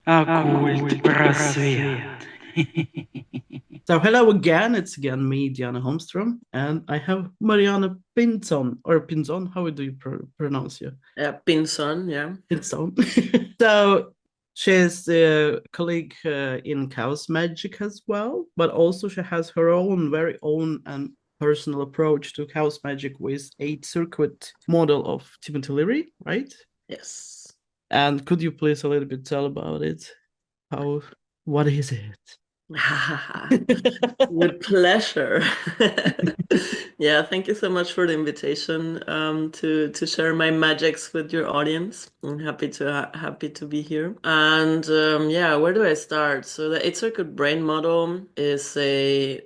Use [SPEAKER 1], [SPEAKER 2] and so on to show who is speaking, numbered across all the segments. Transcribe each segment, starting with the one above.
[SPEAKER 1] Оккульт, просвет.
[SPEAKER 2] So hello again, it's again me, Diana Holmström, and I have Mariana Pinson, or Pinson, how do you pronounce you?
[SPEAKER 1] Pинson, yeah.
[SPEAKER 2] Pinson. So she's a colleague in Chaos Magic as well, but also she has her own, very own and personal approach to Chaos Magic with eight circuit model of Timothée Leary, right?
[SPEAKER 1] Yes.
[SPEAKER 2] And could you please a little bit tell about it? How, what is it?
[SPEAKER 1] With pleasure. Yeah, thank you so much for the invitation to share my magics with your audience. I'm happy to be here. And yeah, where do I start? So the eight circuit brain model is a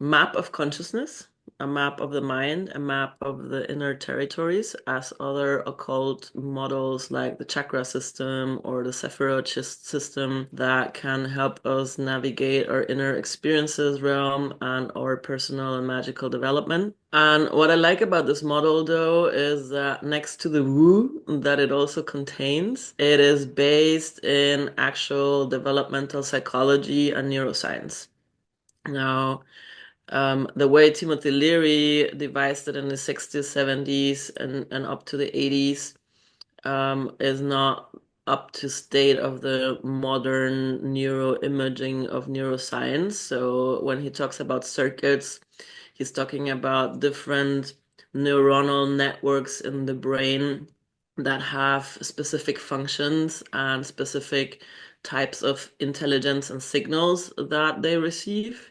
[SPEAKER 1] map of consciousness, a map of the mind, a map of the inner territories, as other occult models like the chakra system or the Sephirot system that can help us navigate our inner experiences realm and our personal and magical development. And what I like about this model, though, is that next to the woo that it also contains, it is based in actual developmental psychology and neuroscience. Now, the way Timothy Leary devised it in the 60s, 70s, and up to the 80s is not up to state of the modern neuroimaging of neuroscience. So when he talks about circuits, he's talking about different neuronal networks in the brain that have specific functions and specific types of intelligence and signals that they receive,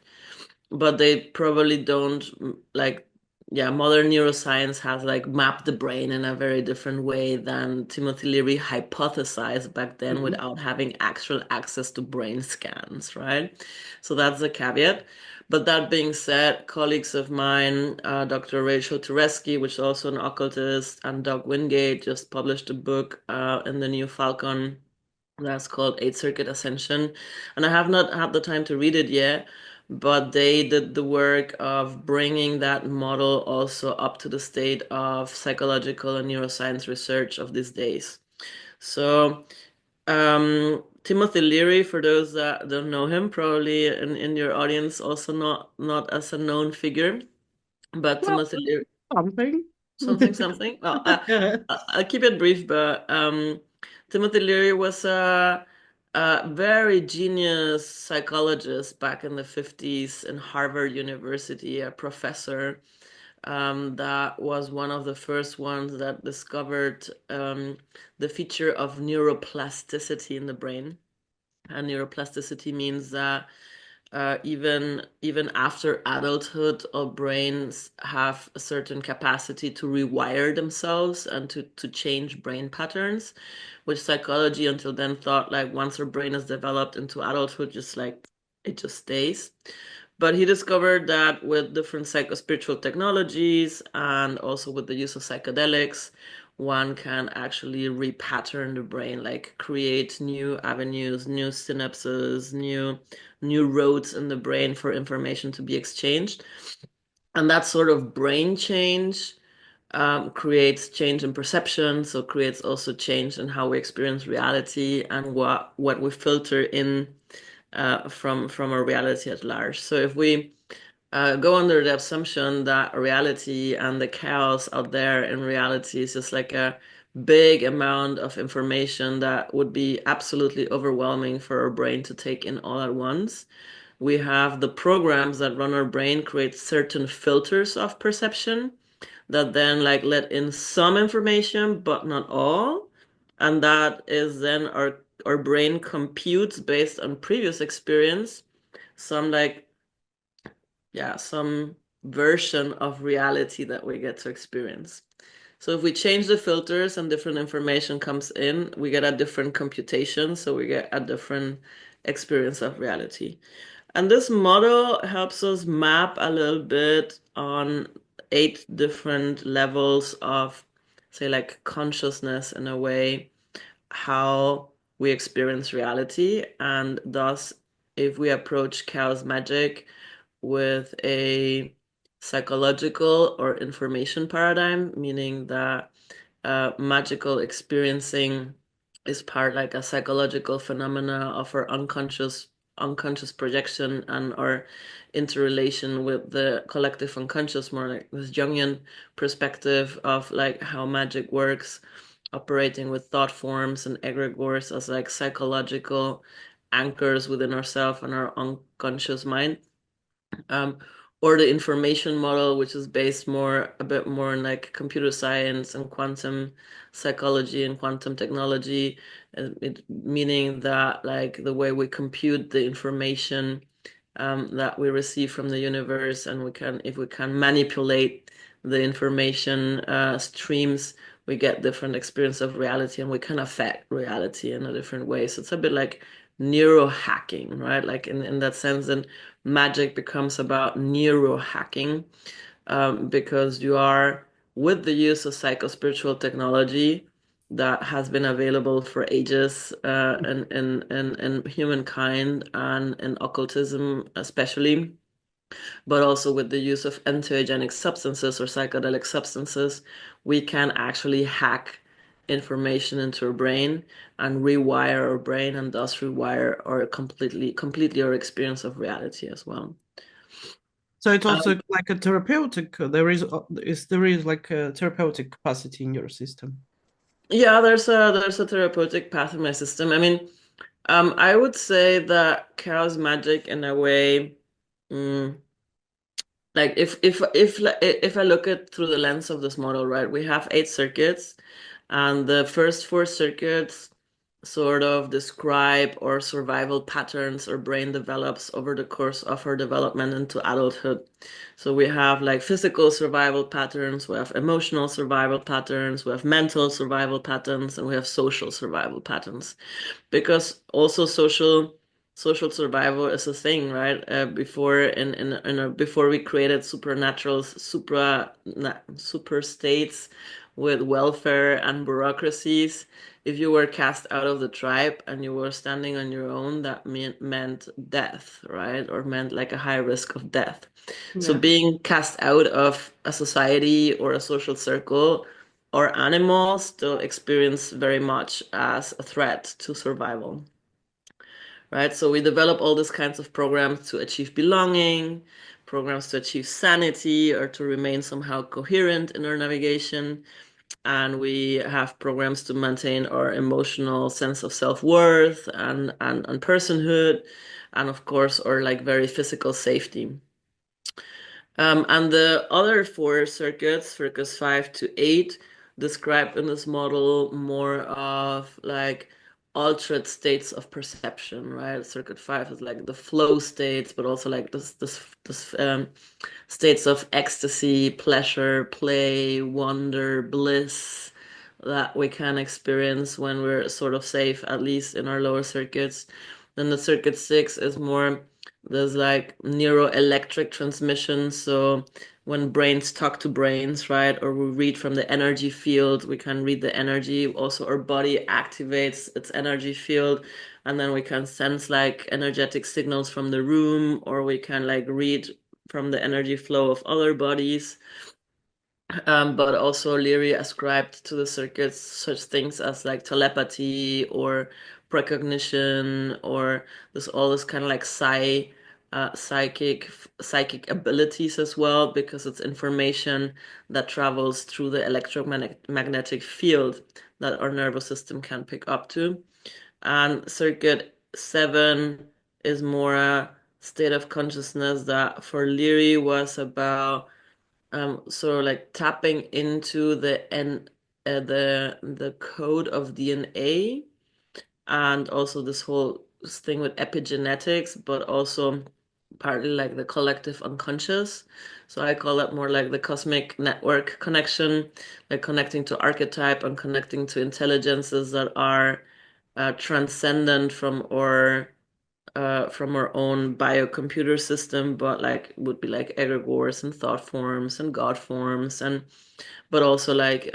[SPEAKER 1] but they probably don't like, yeah, modern neuroscience has like mapped the brain in a very different way than Timothy Leary hypothesized back then
[SPEAKER 2] Mhm.
[SPEAKER 1] without having actual access to brain scans, right? So that's the caveat. But that being said, colleagues of mine, Dr. Rachel Tureski, which is also an occultist, and Doug Wingate just published a book in the New Falcon that's called Eight Circuit Ascension. And I have not had the time to read it yet, but they did the work of bringing that model also up to the state of psychological and neuroscience research of these days. So, Timothy Leary, for those that don't know him, probably in your audience, also not as a known figure, but
[SPEAKER 2] Well,
[SPEAKER 1] Timothy Leary,
[SPEAKER 2] something.
[SPEAKER 1] something. Well,
[SPEAKER 2] Yeah.
[SPEAKER 1] I'll keep it brief, but Timothy Leary was a very genius psychologist back in the 50s in Harvard University, a professor that was one of the first ones that discovered the feature of neuroplasticity in the brain. And neuroplasticity means that even after adulthood, our brains have a certain capacity to rewire themselves and to change brain patterns, which psychology until then thought like once our brain is developed into adulthood, just like it just stays. But he discovered that with different psycho-spiritual technologies and also with the use of psychedelics, one can actually repattern the brain, like create new avenues, new synapses, new roads in the brain for information to be exchanged. And that sort of brain change creates change in perception, so creates also change in how we experience reality and what we filter in from our reality at large. So if we go under the assumption that reality and the chaos out there in reality is just like a big amount of information that would be absolutely overwhelming for our brain to take in all at once. We have the programs that run our brain create certain filters of perception that then like let in some information but not all, and that is then our brain computes based on previous experience some like, yeah, some version of reality that we get to experience. So if we change the filters and different information comes in, we get a different computation, so we get a different experience of reality. And this model helps us map a little bit on eight different levels of, say, like consciousness in a way, how we experience reality. And thus, if we approach chaos magic with a psychological or information paradigm, meaning that magical experiencing is part like a psychological phenomena of our unconscious projection and our interrelation with the collective unconscious, more like this Jungian perspective of like how magic works, operating with thought forms and egregores as like psychological anchors within ourselves and our unconscious mind. Um, or the information model, which is based a bit more on like computer science and quantum psychology and quantum technology, meaning that like the way we compute the information that we receive from the universe, and if we can manipulate the information streams, we get different experience of reality, and we can affect reality in a different way. So it's a bit like neurohacking, right? Like in that sense, and magic becomes about neurohacking, because you are, with the use of psycho-spiritual technology that has been available for ages in humankind and in occultism especially, but also with the use of entheogenic substances or psychedelic substances, we can actually hack information into our brain and rewire our brain, and thus rewire our completely our experience of reality as well.
[SPEAKER 2] So it's
[SPEAKER 1] Um,
[SPEAKER 2] also like a therapeutic. There is like a therapeutic capacity in your system.
[SPEAKER 1] yeah, there's a therapeutic path in my system. I mean, I would say that chaos magic in a way, mm, like if I look at through the lens of this model, right, we have 8 circuits, and the first 4 circuits sort of describe or survival patterns our brain develops over the course of our development into adulthood. So we have like physical survival patterns, we have emotional survival patterns, we have mental survival patterns, and we have social survival patterns, because also social survival is a thing, right? Before we created supernatural super states with welfare and bureaucracies, if you were cast out of the tribe and you were standing on your own, that meant death, right? Or meant like a high risk of death. So
[SPEAKER 2] Yeah.
[SPEAKER 1] being cast out of a society or a social circle, or animals still experience very much as a threat to survival, right? So we develop all these kinds of programs to achieve belonging, programs to achieve sanity or to remain somehow coherent in our navigation. And we have programs to maintain our emotional sense of self-worth and personhood, and of course, our like very physical safety. And the other 4 circuits, circuits 5 to 8, describe in this model more of like altered states of perception, right? Circuit 5 is like the flow states, but also like this states of ecstasy, pleasure, play, wonder, bliss that we can experience when we're sort of safe, at least in our lower circuits. Then the circuit 6 is more, there's like neuroelectric transmission. So when brains talk to brains, right, or we read from the energy field, we can read the energy. Also, our body activates its energy field, and then we can sense like energetic signals from the room, or we can like read from the energy flow of other bodies. But also Leary ascribed to the circuits such things as like telepathy or precognition, or this all this kind of like psychic abilities as well, because it's information that travels through the electromagnetic field that our nervous system can pick up to. And circuit 7 is more a state of consciousness that for Leary was about sort of like tapping into the code of DNA, and also this whole thing with epigenetics, but also partly like the collective unconscious. So I call that more like the cosmic network connection, like connecting to archetype and connecting to intelligences that are transcendent from our own biocomputer system, but like would be like egregores and thought forms and God forms, and but also like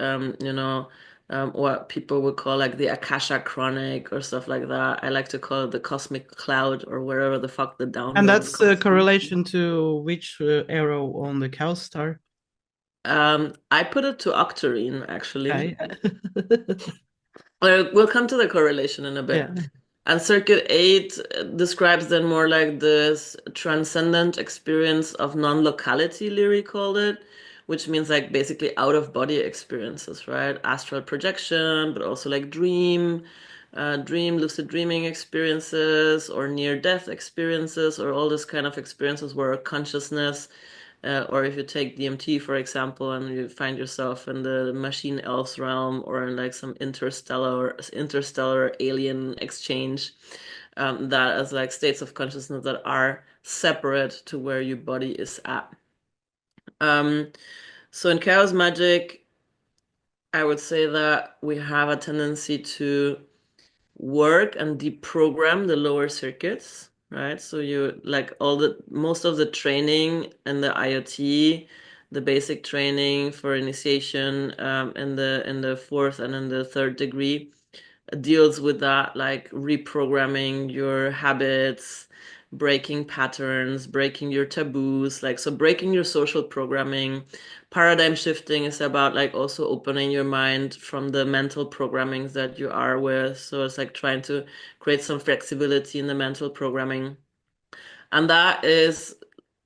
[SPEAKER 1] what people would call like the Akasha Chronic or stuff like that. I like to call it the cosmic cloud, or wherever the fuck the
[SPEAKER 2] And
[SPEAKER 1] download
[SPEAKER 2] that's a
[SPEAKER 1] comes from.
[SPEAKER 2] correlation to which arrow on the cow star.
[SPEAKER 1] I put it to Octarine actually.
[SPEAKER 2] Okay.
[SPEAKER 1] We'll come to the correlation in a bit.
[SPEAKER 2] Yeah.
[SPEAKER 1] And Circuit 8 describes then more like this transcendent experience of non-locality, Leary called it, which means like basically out-of-body experiences, right? Astral projection, but also like lucid dreaming experiences or near-death experiences or all this kind of experiences where consciousness or if you take DMT, for example, and you find yourself in the machine elves realm or in like some interstellar alien exchange, that is like states of consciousness that are separate to where your body is at. Um, so in chaos magic, I would say that we have a tendency to work and deprogram the lower circuits, right? So you like most of the training and the IoT, the basic training for initiation in the fourth and in the third degree deals with that, like reprogramming your habits, breaking patterns, breaking your taboos, like so breaking your social programming. Paradigm shifting is about like also opening your mind from the mental programmings that you are with. So it's like trying to create some flexibility in the mental programming. And that is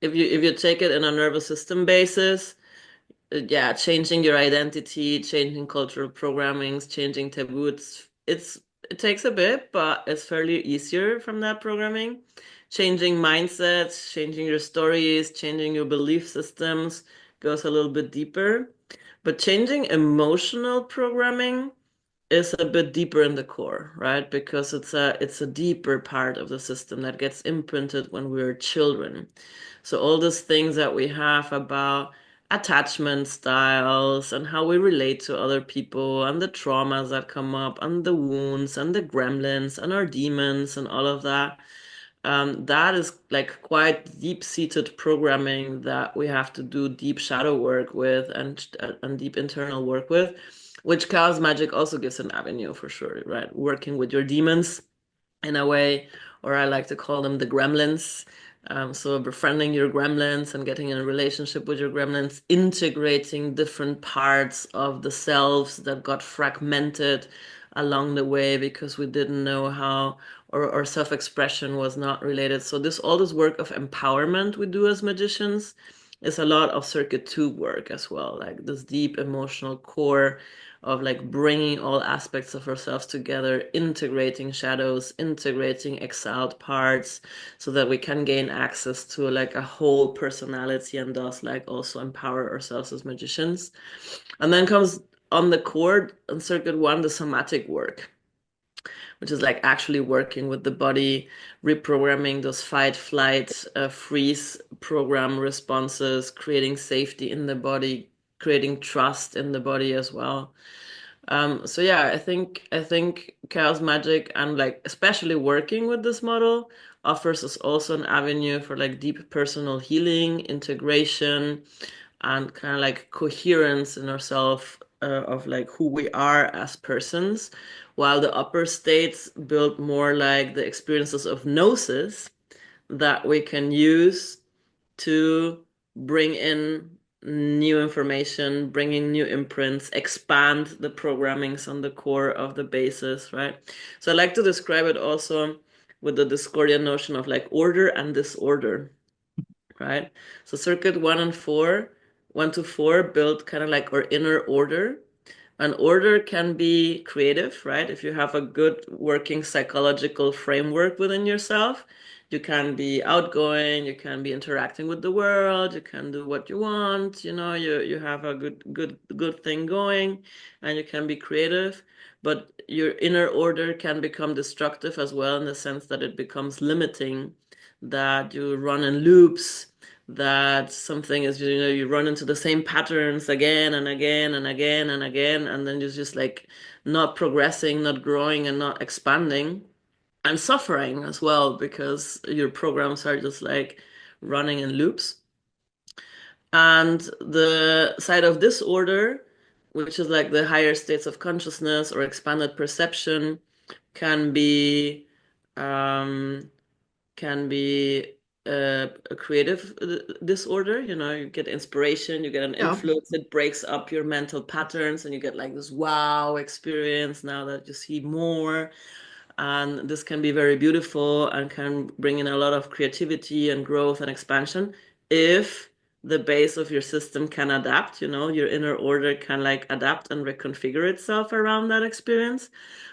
[SPEAKER 1] if you take it in a nervous system basis, yeah, changing your identity, changing cultural programmings, changing taboos. It takes a bit, but it's fairly easier from that programming. Changing mindsets, changing your stories, changing your belief systems goes a little bit deeper. But changing emotional programming is a bit deeper in the core, right? Because it's a deeper part of the system that gets imprinted when we're children. So all these things that we have about attachment styles and how we relate to other people and the traumas that come up and the wounds and the gremlins and our demons and all of that. That is like quite deep-seated programming that we have to do deep shadow work with and deep internal work with, which chaos magic also gives an avenue for sure, right? Working with your demons in a way, or I like to call them the gremlins. So befriending your gremlins and getting in a relationship with your gremlins, integrating different parts of the selves that got fragmented along the way because we didn't know how, or self-expression was not related. So all this work of empowerment we do as magicians is a lot of circuit 2 work as well, like this deep emotional core of like bringing all aspects of ourselves together, integrating shadows, integrating exiled parts so that we can gain access to like a whole personality and thus like also empower ourselves as magicians. And then comes on the core on circuit 1, the somatic work, which is like actually working with the body, reprogramming those fight, flight, freeze program responses, creating safety in the body, creating trust in the body as well. So yeah, I think chaos magic and like especially working with this model offers us also an avenue for like deep personal healing, integration, and kind of like coherence in ourselves of like who we are as persons, while the upper states build more like the experiences of gnosis that we can use to bring in new information, bringing new imprints, expand the programmings on the core of the basis, right? So I like to describe it also with the Discordian notion of like order and disorder, right? So circuit 1 to 4 build kind of like our inner order. An order can be creative, right? If you have a good working psychological framework within yourself, you can be outgoing, you can be interacting with the world, you can do what you want, you have a good thing going, and you can be creative. But your inner order can become destructive as well in the sense that it becomes limiting, that you run in loops, that something is, you run into the same patterns again and again and again and again, and then you're just like not progressing, not growing, and not expanding, and suffering as well because your programs are just like running in loops. And the side of disorder, which is like the higher states of consciousness or expanded perception, can be um, can be a creative disorder. You get inspiration, you get an
[SPEAKER 2] Yeah.
[SPEAKER 1] influence, it breaks up your mental patterns, and you get like this wow experience now that you see more. And this can be very beautiful and can bring in a lot of creativity and growth and expansion if the base of your system can adapt, your inner order can like adapt and reconfigure itself around that experience.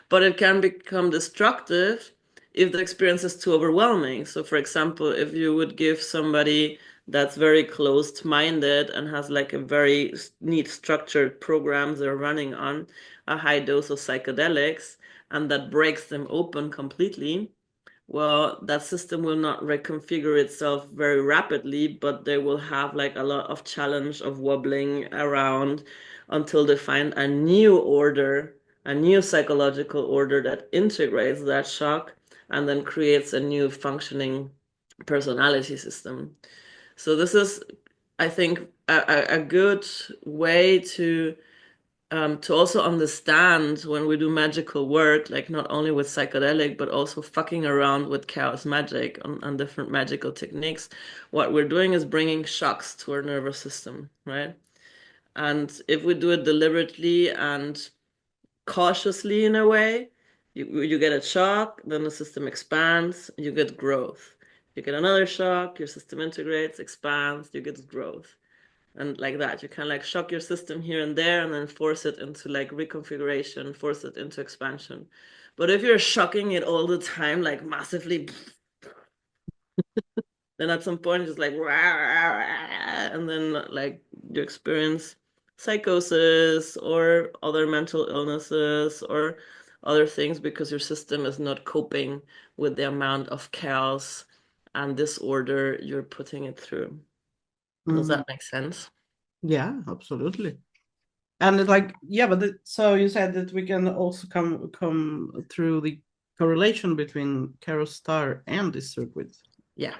[SPEAKER 1] But it can become destructive if the experience is too overwhelming. So, for example, if you would give somebody that's very closed minded and has like a very neat structured programs they're running on a high dose of psychedelics, and that breaks them open completely, well, that system will not reconfigure itself very rapidly, but they will have like a lot of challenge of wobbling around until they find a new order, a new psychological order that integrates that shock and then creates a new functioning personality system. So this is, I think, a good way to also understand when we do magical work, like not only with psychedelic, but also fucking around with chaos magic on different magical techniques. What we're doing is bringing shocks to our nervous system, right? And if we do it deliberately and cautiously in a way, you get a shock, then the system expands, you get growth. You get another shock, your system integrates, expands, you get growth, and like that you can like shock your system here and there and then force it into like reconfiguration, force it into expansion. But if you're shocking it all the time like massively, then at some point it's like and then like you experience psychosis or other mental illnesses or other things because your system is not coping with the amount of chaos and disorder you're putting it through. Does
[SPEAKER 2] Mhm.
[SPEAKER 1] that make sense?
[SPEAKER 2] Yeah, absolutely. And it's like, yeah, but so you said that we can also come through the correlation between Carol Star and this circuit.
[SPEAKER 1] Yeah.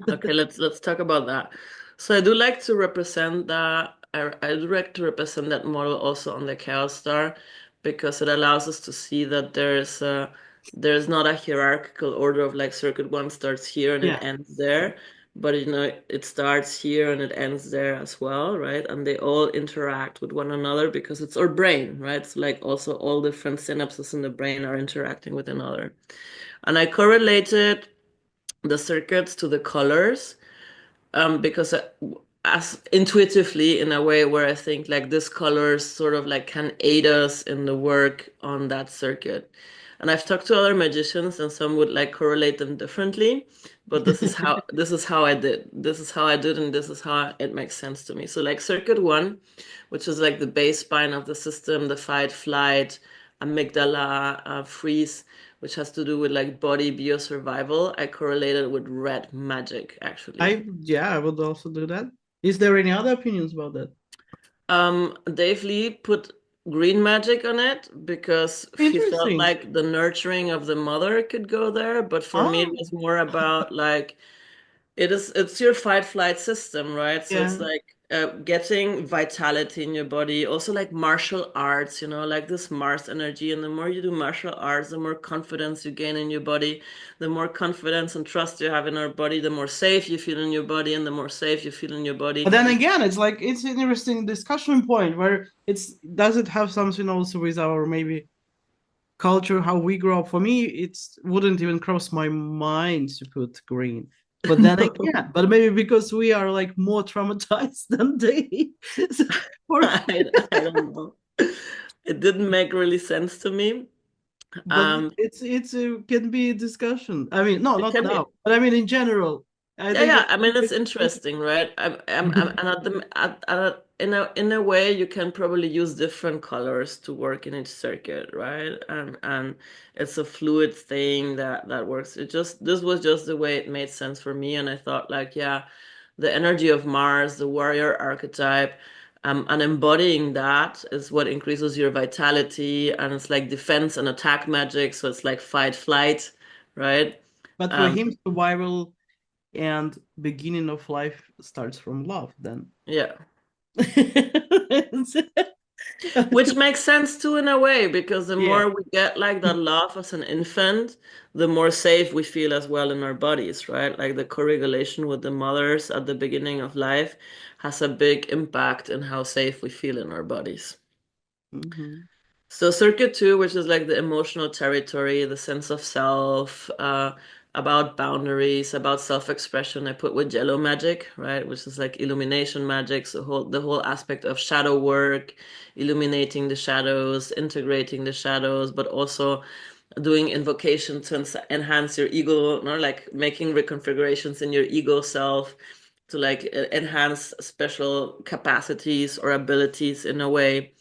[SPEAKER 1] Okay, let's talk about that. So I do like to represent that. I do like to represent that model also on the Chaos Star because it allows us to see that there's not a hierarchical order of like circuit one starts here and it
[SPEAKER 2] Yeah.
[SPEAKER 1] ends there, but it starts here and it ends there as well, right? And they all interact with one another because it's our brain, right? So like also all different synapses in the brain are interacting with another. And I correlated the circuits to the colors, because as intuitively in a way where I think like this colors sort of like can aid us in the work on that circuit. And I've talked to other magicians and some would like correlate them differently, but this is how I did. This is how I did and this is how it makes sense to me. So like circuit one, which is like the base spine of the system, the fight, flight, amygdala, freeze, which has to do with like body biosurvival. I correlated with red magic actually.
[SPEAKER 2] I would also do that. Is there any other opinions about that?
[SPEAKER 1] Dave Lee put green magic on it because he felt
[SPEAKER 2] Interesting.
[SPEAKER 1] like the nurturing of the mother could go there, but for me it
[SPEAKER 2] Oh,
[SPEAKER 1] was more about like it's your fight flight system, right? So it's
[SPEAKER 2] yeah.
[SPEAKER 1] like getting vitality in your body, also like martial arts, like this Mars energy. And the more you do martial arts, the more confidence you gain in your body, the more confidence and trust you have in our body, the more safe you feel in your body, and the more safe you feel in your
[SPEAKER 2] But
[SPEAKER 1] body.
[SPEAKER 2] then again, it's like it's an interesting discussion point where it's does it have something also with our maybe culture, how we grow up. For me, it wouldn't even cross my mind to put green. But then
[SPEAKER 1] No,
[SPEAKER 2] again, but maybe because we are like more traumatized than they. So, or,
[SPEAKER 1] I don't know. It didn't make really sense to me.
[SPEAKER 2] but
[SPEAKER 1] Um,
[SPEAKER 2] it's can be a discussion. I mean, no,
[SPEAKER 1] it
[SPEAKER 2] not
[SPEAKER 1] can
[SPEAKER 2] now,
[SPEAKER 1] be.
[SPEAKER 2] but I mean in general. I
[SPEAKER 1] Yeah,
[SPEAKER 2] think
[SPEAKER 1] yeah. I mean, it's interesting, right? And in a way, you can probably use different colors to work in each circuit, right? And it's a fluid thing that works. This was just the way it made sense for me, and I thought like, yeah, the energy of Mars, the warrior archetype, and embodying that is what increases your vitality, and it's like defense and attack magic, so it's like fight, flight, right?
[SPEAKER 2] but for
[SPEAKER 1] Um,
[SPEAKER 2] him, survival and beginning of life starts from love. Then.
[SPEAKER 1] yeah. Which makes sense too in a way, because the
[SPEAKER 2] Yeah.
[SPEAKER 1] more we get like that love as an infant, the more safe we feel as well in our bodies, right? Like the co-regulation with the mothers at the beginning of life has a big impact in how safe we feel in our bodies.
[SPEAKER 2] Mhm.
[SPEAKER 1] So circuit two, which is like the emotional territory, the sense of self, about boundaries, about self-expression, I put with Jello magic, right? Which is like illumination magic, so the whole aspect of shadow work, illuminating the shadows, integrating the shadows, but also doing invocation to enhance your ego, or like making reconfigurations in your ego self to like enhance special capacities or abilities in a way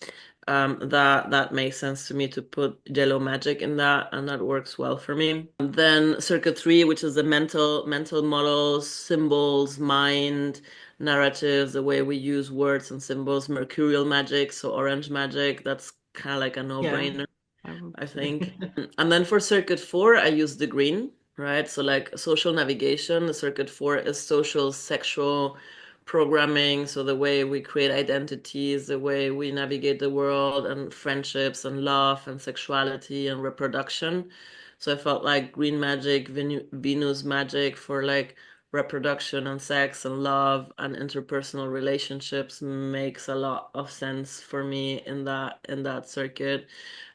[SPEAKER 1] that makes sense to me to put yellow magic in that, and that works well for me. Then circuit three, which is the mental models, symbols, mind, narratives, the way we use words and symbols, mercurial magic, so orange magic, that's kind of like a
[SPEAKER 2] Yeah,
[SPEAKER 1] no-brainer,
[SPEAKER 2] I would
[SPEAKER 1] I
[SPEAKER 2] say.
[SPEAKER 1] think. And then for circuit four, I use the green, right? So like social navigation, the circuit four is social, sexual programming. So the way we create identities, the way we navigate the world and friendships and love and sexuality and reproduction. So I felt like green magic, Venus magic for like reproduction and sex and love and interpersonal relationships makes a lot of sense for me in that circuit.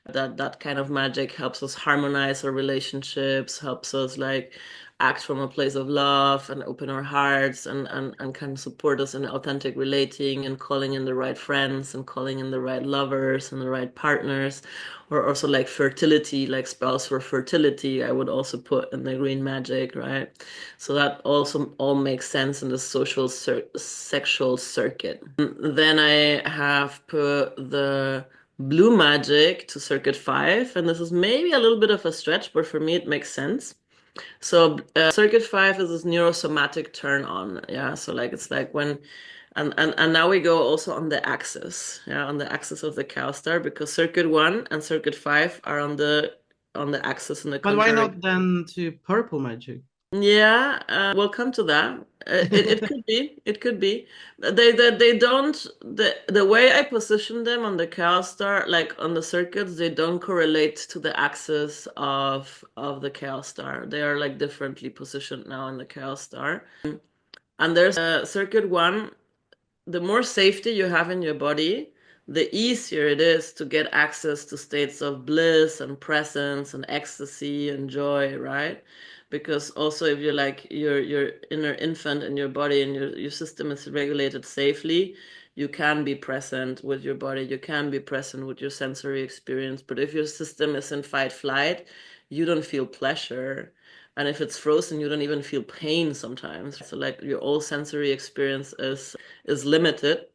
[SPEAKER 1] That kind of magic helps us harmonize our relationships, helps us like act from a place of love and open our hearts and can support us in authentic relating and calling in the right friends and calling in the right lovers and the right partners. Or also like fertility, like spells for fertility, I would also put in the green magic, right? So that also all makes sense in the social sexual circuit. Then I have put the blue magic to circuit five, and this is maybe a little bit of a stretch, but for me it makes sense. So circuit five is this neurosomatic turn on, yeah. So like it's like when, and now we go also on the axis, yeah, on the axis of the cow star, because circuit one and circuit five are on the axis in the
[SPEAKER 2] But why
[SPEAKER 1] contrary.
[SPEAKER 2] not then to purple magic?
[SPEAKER 1] Yeah, we'll come to that. It could be. It could be. They don't the way I position them on the cow star, like on the circuits, they don't correlate to the axis of the cow star. They are like differently positioned now in the cow star. And there's circuit one, the more safety you have in your body, the easier it is to get access to states of bliss and presence and ecstasy and joy, right? Because also if you're like your inner infant in your body and your system is regulated safely, you can be present with your body, you can be present with your sensory experience. But if your system is in fight flight, you don't feel pleasure. And if it's frozen, you don't even feel pain sometimes. So like your whole sensory experience is limited.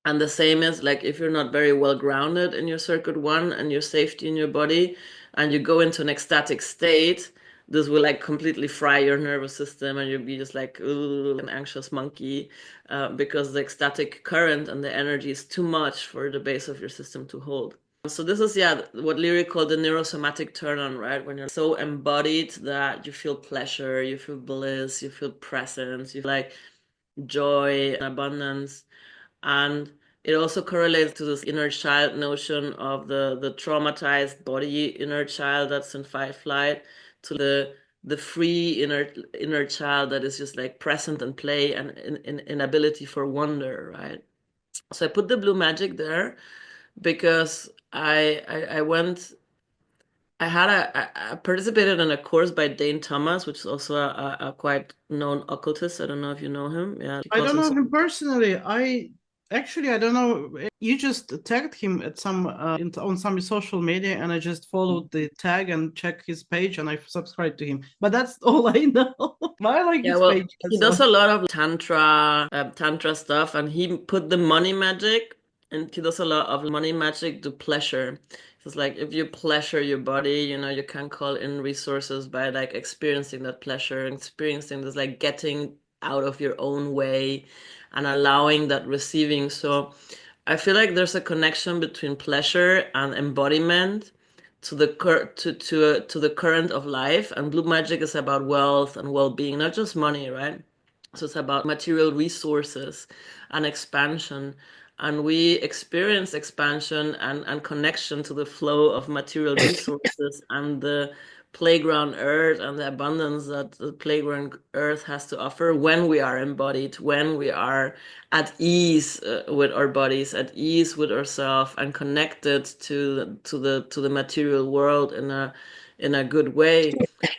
[SPEAKER 1] And the same is like if you're not very well grounded in your circuit one and your safety in your body, and you go into an ecstatic state, this will like completely fry your nervous system, and you'll be just like "Ugh," an anxious monkey, because the ecstatic current and the energy is too much for the base of your system to hold. So this is, yeah, what Leary called the neurosomatic turn on, right? When you're so embodied that you feel pleasure, you feel bliss, you feel presence, you feel like joy and abundance. And it also correlates to this inner child notion of the traumatized body inner child that's in fight flight, to the free inner child that is just like present and play and in ability for wonder, right? So I put the blue magic there because I went, I had I participated in a course by Dane Thomas, which is also a quite known occultist. I don't know if you know him. Yeah, he
[SPEAKER 2] I
[SPEAKER 1] calls
[SPEAKER 2] don't know
[SPEAKER 1] himself.
[SPEAKER 2] him personally. I don't know. You just tagged him at some on some social media, and I just followed the tag and checked his page, and I subscribed to him. But that's all I know. But I like
[SPEAKER 1] Yeah,
[SPEAKER 2] his
[SPEAKER 1] well,
[SPEAKER 2] page
[SPEAKER 1] he
[SPEAKER 2] as
[SPEAKER 1] does
[SPEAKER 2] well.
[SPEAKER 1] a lot of tantra stuff, and he put the money magic, and he does a lot of money magic to pleasure. It's like if you pleasure your body, you can call in resources by like experiencing that pleasure, experiencing this like getting out of your own way and allowing that receiving. So I feel like there's a connection between pleasure and embodiment to the to the current of life, and blue magic is about wealth and well-being, not just money, right? So it's about material resources and expansion. and we experience expansion and connection to the flow of material resources and the playground earth and the abundance that the playground earth has to offer when we are embodied, when we are at ease with our bodies, at ease with ourselves, and connected to the material world in a good way,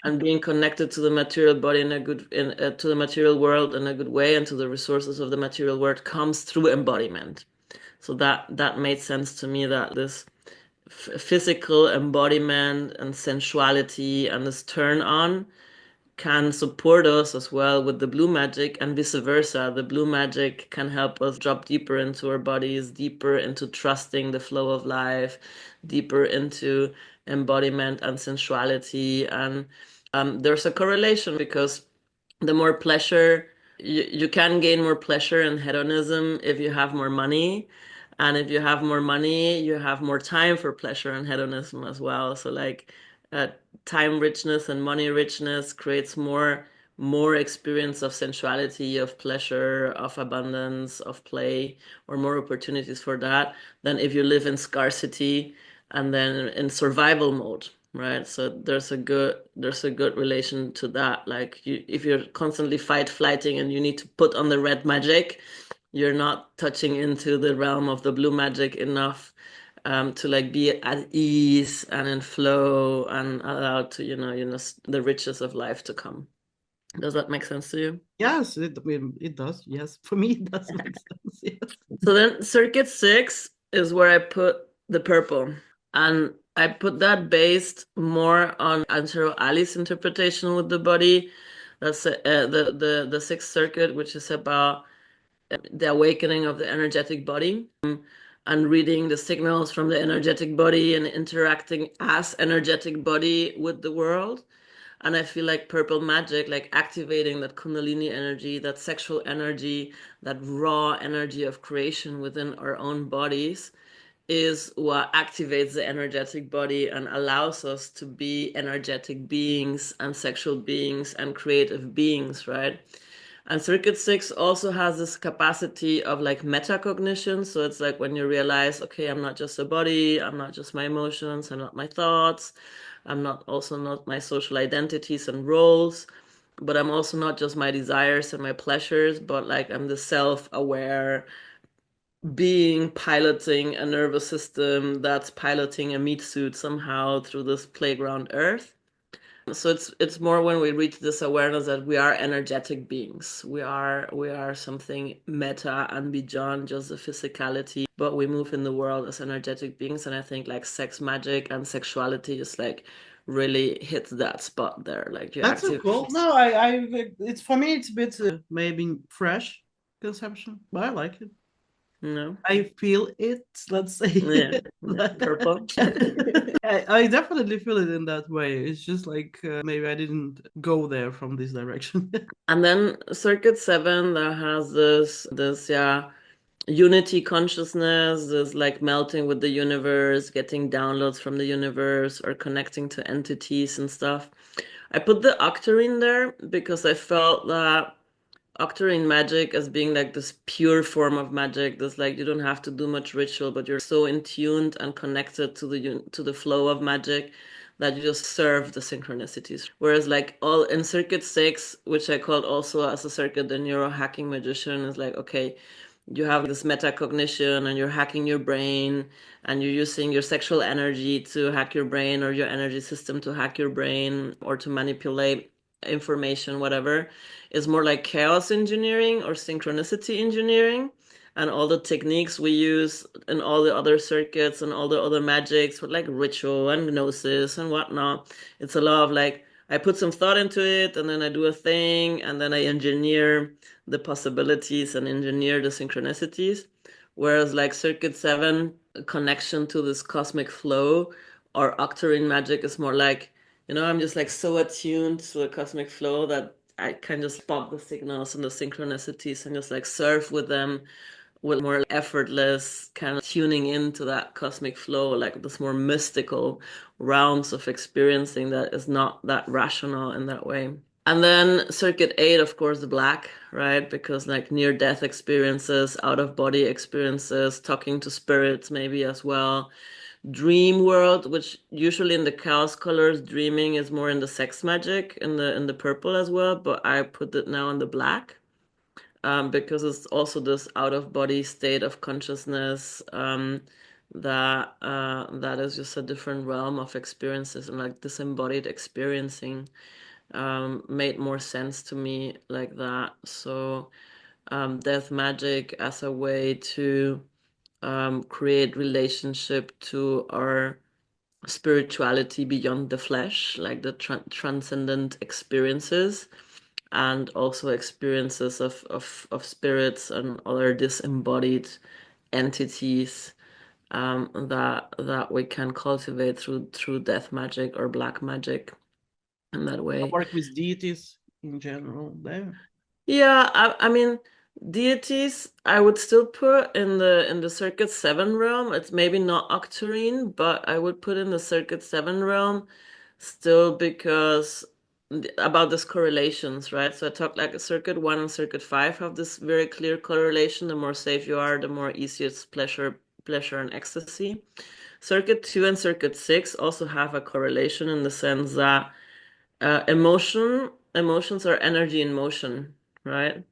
[SPEAKER 1] and being connected to the material body in a good to the material world in a good way, and to the resources of the material world comes through embodiment. So that made sense to me, that this physical embodiment and sensuality and this turn on can support us as well with the blue magic, and vice versa. The blue magic can help us drop deeper into our bodies, deeper into trusting the flow of life, deeper into embodiment and sensuality. And there's a correlation, because the more pleasure, you can gain more pleasure and hedonism if you have more money. And if you have more money, you have more time for pleasure and hedonism as well. So like uh, time richness and money richness creates more experience of sensuality, of pleasure, of abundance, of play, or more opportunities for that than if you live in scarcity and then in survival mode, right? So there's a good relation to that. Like if you're constantly flighting and you need to put on the red magic, you're not touching into the realm of the blue magic enough to like be at ease and in flow and allowed to the riches of life to come. Does that make sense to you?
[SPEAKER 2] Yes, I mean, it does. Yes, for me, it does make sense. Yes.
[SPEAKER 1] So then circuit 6 is where I put the purple. And I put that based more on Ansero Ali's interpretation with the body. That's the sixth circuit, which is about the awakening of the energetic body, and reading the signals from the energetic body and interacting as energetic body with the world. And I feel like purple magic, like activating that Kundalini energy, that sexual energy, that raw energy of creation within our own bodies, is what activates the energetic body and allows us to be energetic beings and sexual beings and creative beings, right? And circuit 6 also has this capacity of like metacognition. So it's like when you realize, okay, I'm not just a body, I'm not just my emotions, I'm not my thoughts, I'm not my social identities and roles, but I'm also not just my desires and my pleasures, but like I'm the self-aware being piloting a nervous system that's piloting a meat suit somehow through this playground earth. So it's more when we reach this awareness that we are energetic beings. We are something meta and beyond just the physicality, but we move in the world as energetic beings. And I think like sex magic and sexuality just like really hits that spot there. Like you
[SPEAKER 2] That's so
[SPEAKER 1] active,
[SPEAKER 2] cool. No, it's for me, it's a bit maybe fresh conception, but I like it.
[SPEAKER 1] you know?
[SPEAKER 2] I feel it, let's
[SPEAKER 1] Yeah,
[SPEAKER 2] say.
[SPEAKER 1] yeah. Purple.
[SPEAKER 2] I definitely feel it in that way. It's just like maybe I didn't go there from this direction.
[SPEAKER 1] And then circuit 7 that has this yeah, unity consciousness, this like melting with the universe, getting downloads from the universe, or connecting to entities and stuff. I put the octarine there because I felt that octarine magic as being like this pure form of magic. This like you don't have to do much ritual, but you're so in tuned and connected to the flow of magic that you just serve the synchronicities. Whereas like all in circuit 6, which I called also as a circuit the neuro hacking magician, is like, okay, you have this metacognition and you're hacking your brain, and you're using your sexual energy to hack your brain, or your energy system to hack your brain, or to manipulate information, whatever. Is more like chaos engineering or synchronicity engineering. And all the techniques we use in all the other circuits and all the other magics with like ritual and gnosis and whatnot, it's a lot of like I put some thought into it, and then I do a thing, and then I engineer the possibilities and engineer the synchronicities. Whereas like circuit 7, connection to this cosmic flow or octarine magic is more like, I'm just like so attuned to the cosmic flow that I can just spot the signals and the synchronicities and just like surf with them with more effortless kind of tuning into that cosmic flow, like this more mystical realms of experiencing that is not that rational in that way. And then circuit 8, of course, the black, right? Because like near-death experiences, out-of-body experiences, talking to spirits maybe as well. Dream world, which usually in the chaos colors, dreaming is more in the sex magic in the purple as well, but I put it now in the black. Because it's also this out-of-body state of consciousness that is just a different realm of experiences, and like disembodied experiencing made more sense to me like that. So death magic as a way to create relationship to our spirituality beyond the flesh, like the transcendent experiences, and also experiences of spirits and other disembodied entities that we can cultivate through death magic or black magic in that
[SPEAKER 2] I
[SPEAKER 1] way.
[SPEAKER 2] work with deities in general there.
[SPEAKER 1] Yeah, I mean deities I would still put in the Circuit 7 realm. It's maybe not Octarine, but I would put in the Circuit 7 realm still because about this correlations, right? So I talked like Circuit 1 and Circuit 5 have this very clear correlation. The more safe you are, the more easier it's pleasure and ecstasy. Circuit 2 and Circuit 6 also have a correlation in the sense that emotions are energy in motion, right?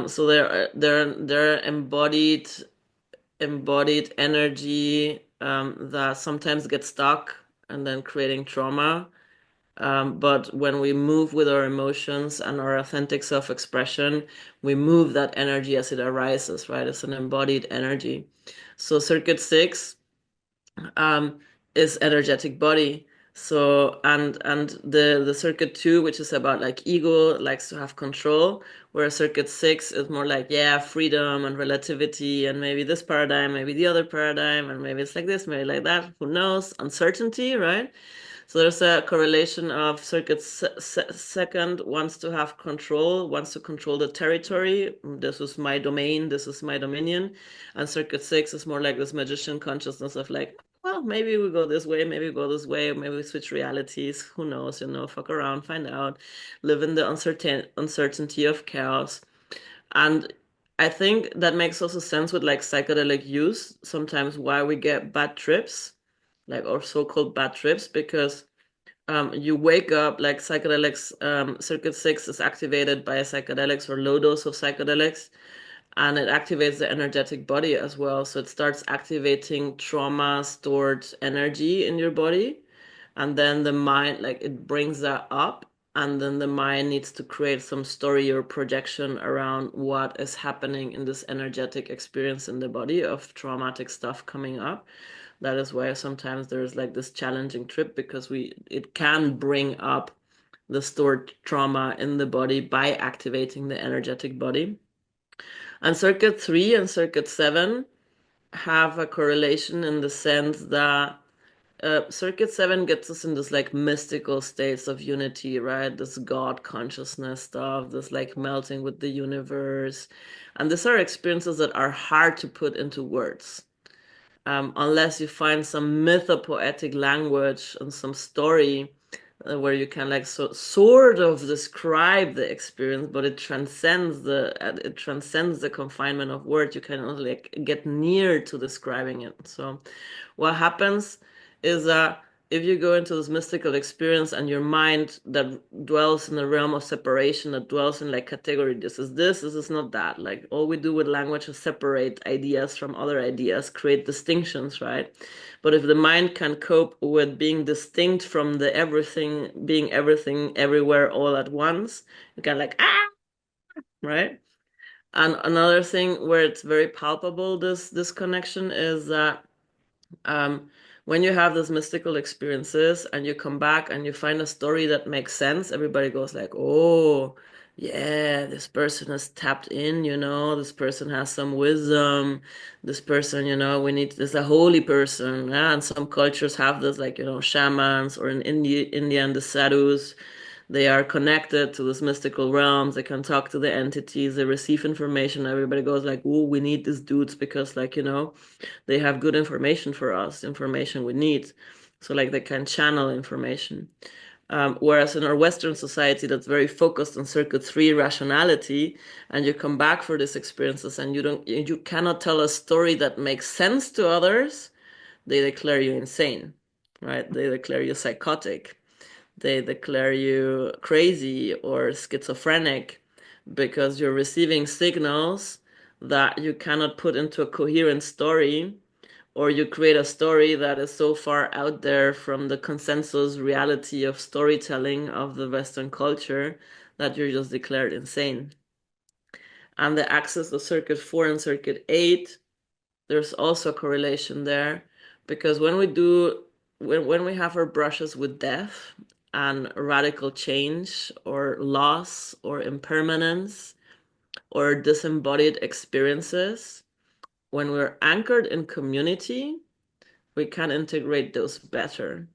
[SPEAKER 1] So they're embodied energy that sometimes gets stuck and then creating trauma. But when we move with our emotions and our authentic self-expression, we move that energy as it arises, right? It's an embodied energy. So Circuit 6 um, is energetic body. So and the circuit 2, which is about like ego, likes to have control, whereas circuit 6 is more like, yeah, freedom and relativity, and maybe this paradigm, maybe the other paradigm, and maybe it's like this, maybe like that, who knows? Uncertainty, right? So there's a correlation of circuit second wants to have control, wants to control the territory. This is my domain, this is my dominion. And circuit 6 is more like this magician consciousness of like, well, maybe we go this way, maybe we go this way, maybe we switch realities. Who knows? Fuck around, find out, live in the uncertainty of chaos. And I think that makes also sense with like psychedelic use. Sometimes why we get bad trips, like or so-called bad trips, because you wake up like psychedelics, circuit 6 is activated by psychedelics or low dose of psychedelics, and it activates the energetic body as well. So it starts activating trauma stored energy in your body. And then the mind, like it brings that up. And then the mind needs to create some story or projection around what is happening in this energetic experience in the body of traumatic stuff coming up. That is why sometimes there's like this challenging trip because it can bring up the stored trauma in the body by activating the energetic body. And circuit 3 and circuit 7 have a correlation in the sense that circuit 7 gets us in this like mystical states of unity, right? This God consciousness stuff, this like melting with the universe. And these are experiences that are hard to put into words. Unless you find some mythopoetic language and some story where you can like sort of describe the experience, but it transcends the confinement of words. You can only like get near to describing it. So what happens is that if you go into this mystical experience and your mind that dwells in the realm of separation, that dwells in like category, this is not that. Like all we do with language is separate ideas from other ideas, create distinctions, right? But if the mind can cope with being distinct from the everything, being everything everywhere all at once, you can like, right? And another thing where it's very palpable, this connection is that um, when you have those mystical experiences and you come back and you find a story that makes sense, everybody goes like, "Oh, yeah, this person has tapped in, this person has some wisdom, this person, we need this a holy person." Yeah? And some cultures have this, like, shamans, or in India and the sadhus. They are connected to these mystical realms. They can talk to the entities. They receive information. Everybody goes like, "Oh, we need these dudes because, like, they have good information for us, information we need." So like they can channel information. Whereas in our Western society, that's very focused on circuit three rationality, and you come back for these experiences, and you cannot tell a story that makes sense to others. They declare you insane, right? They declare you psychotic. They declare you crazy or schizophrenic because you're receiving signals that you cannot put into a coherent story, or you create a story that is so far out there from the consensus reality of storytelling of the Western culture that you're just declared insane. And the axis of circuit 4 and circuit 8, there's also a correlation there, because when we have our brushes with death and radical change or loss or impermanence or disembodied experiences, when we're anchored in community, we can integrate those better.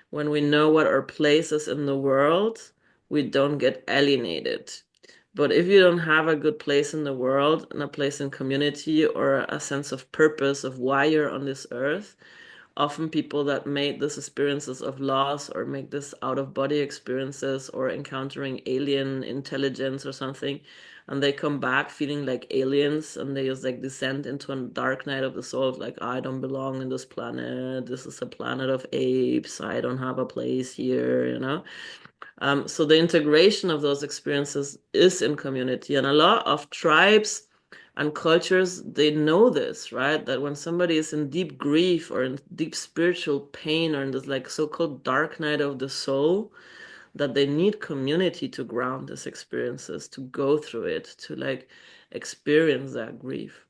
[SPEAKER 1] When we know what our place is in the world, we don't get alienated. But if you don't have a good place in the world and a place in community or a sense of purpose of why you're on this earth, often people that made these experiences of loss or make this out of body experiences or encountering alien intelligence or something, and they come back feeling like aliens and they just like descend into a dark night of the soul of like, I don't belong in this planet, this is a planet of apes, I don't have a place here, you know. So the integration of those experiences is in community, and a lot of tribes and cultures, they know this, right? That when somebody is in deep grief or in deep spiritual pain or in this like so-called dark night of the soul, that they need community to ground these experiences, to go through it, to like experience that grief.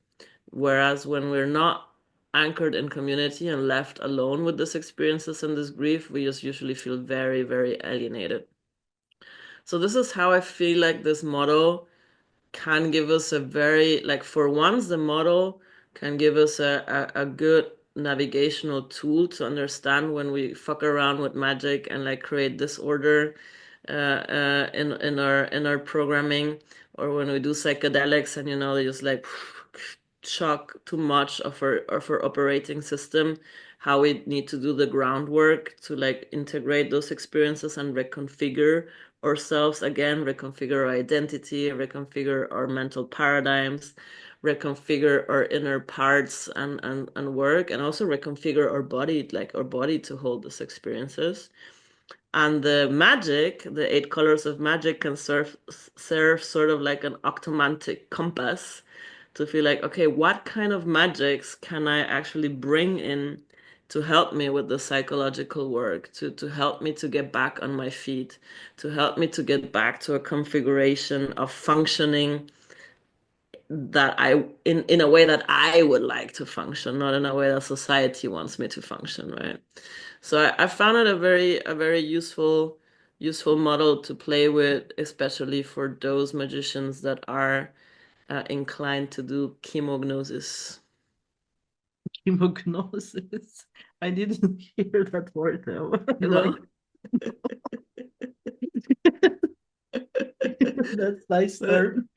[SPEAKER 1] Whereas when we're not anchored in community and left alone with these experiences and this grief, we just usually feel very, very alienated. So this is how I feel like this model can give us a very, like for once, the model can give us a good navigational tool to understand when we fuck around with magic and like create disorder in our programming, or when we do psychedelics and they just like shock too much of our operating system, how we need to do the groundwork to like integrate those experiences and reconfigure ourselves again, reconfigure our identity, reconfigure our mental paradigms, reconfigure our inner parts and work, and also reconfigure our body, like our body to hold these experiences. And the magic, the 8 colors of magic, can serve sort of like an octomantic compass to feel like, okay, what kind of magics can I actually bring in to help me with the psychological work, to help me to get back on my feet, to help me to get back to a configuration of functioning that in a way that I would like to function, not in a way that society wants me to function, right? So I found it a very useful model to play with, especially for those magicians that are inclined to do chemognosis.
[SPEAKER 2] Hemognosis. I didn't hear that word though. I like
[SPEAKER 1] No?
[SPEAKER 2] that's nice
[SPEAKER 1] Uh,
[SPEAKER 2] term.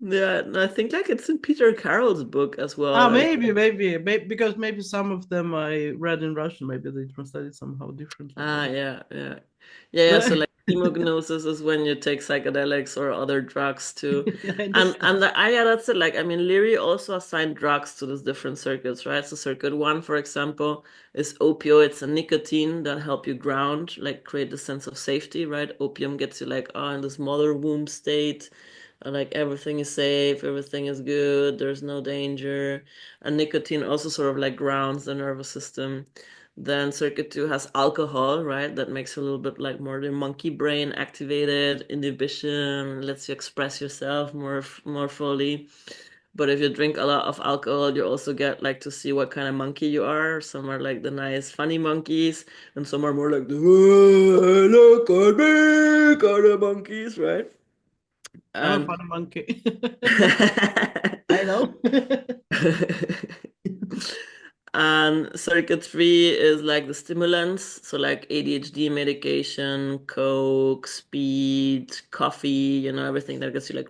[SPEAKER 1] yeah, and I think like it's in Peter Carroll's book as well.
[SPEAKER 2] Ah,
[SPEAKER 1] Like,
[SPEAKER 2] maybe, because maybe some of them I read in Russian. Maybe they translated somehow differently.
[SPEAKER 1] ah, yeah, yeah. Yeah, so like chemognosis is when you take psychedelics or other drugs too.
[SPEAKER 2] I
[SPEAKER 1] And
[SPEAKER 2] understand.
[SPEAKER 1] yeah, that's it. Like, I mean, Leary also assigned drugs to these different circuits, right? So circuit one, for example, is opioids and nicotine that help you ground, like create the sense of safety, right? Opium gets you like, oh, in this mother womb state, like everything is safe, everything is good, there's no danger. And nicotine also sort of like grounds the nervous system. Then circuit two has alcohol, right? That makes you a little bit like more the monkey brain activated, inhibition, lets you express yourself more fully. But if you drink a lot of alcohol, you also get like to see what kind of monkey you are. Some are like the nice, funny monkeys, and some are more like the "Hey, look at me" kind of monkeys, right?
[SPEAKER 2] I'm a
[SPEAKER 1] And
[SPEAKER 2] funny monkey. I know.
[SPEAKER 1] and circuit three is like the stimulants, so like ADHD medication, Coke, speed, coffee, everything that gets you like.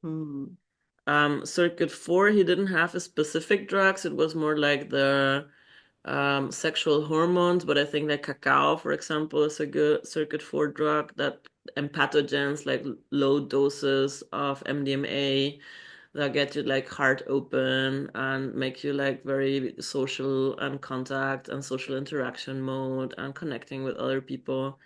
[SPEAKER 2] Hmm.
[SPEAKER 1] Circuit four, he didn't have a specific drugs. It was more like the sexual hormones, but I think that cacao, for example, is a good circuit 4 drug that empathogens, like low doses of MDMA that get you like heart open and make you like very social and contact and social interaction mode and connecting with other people.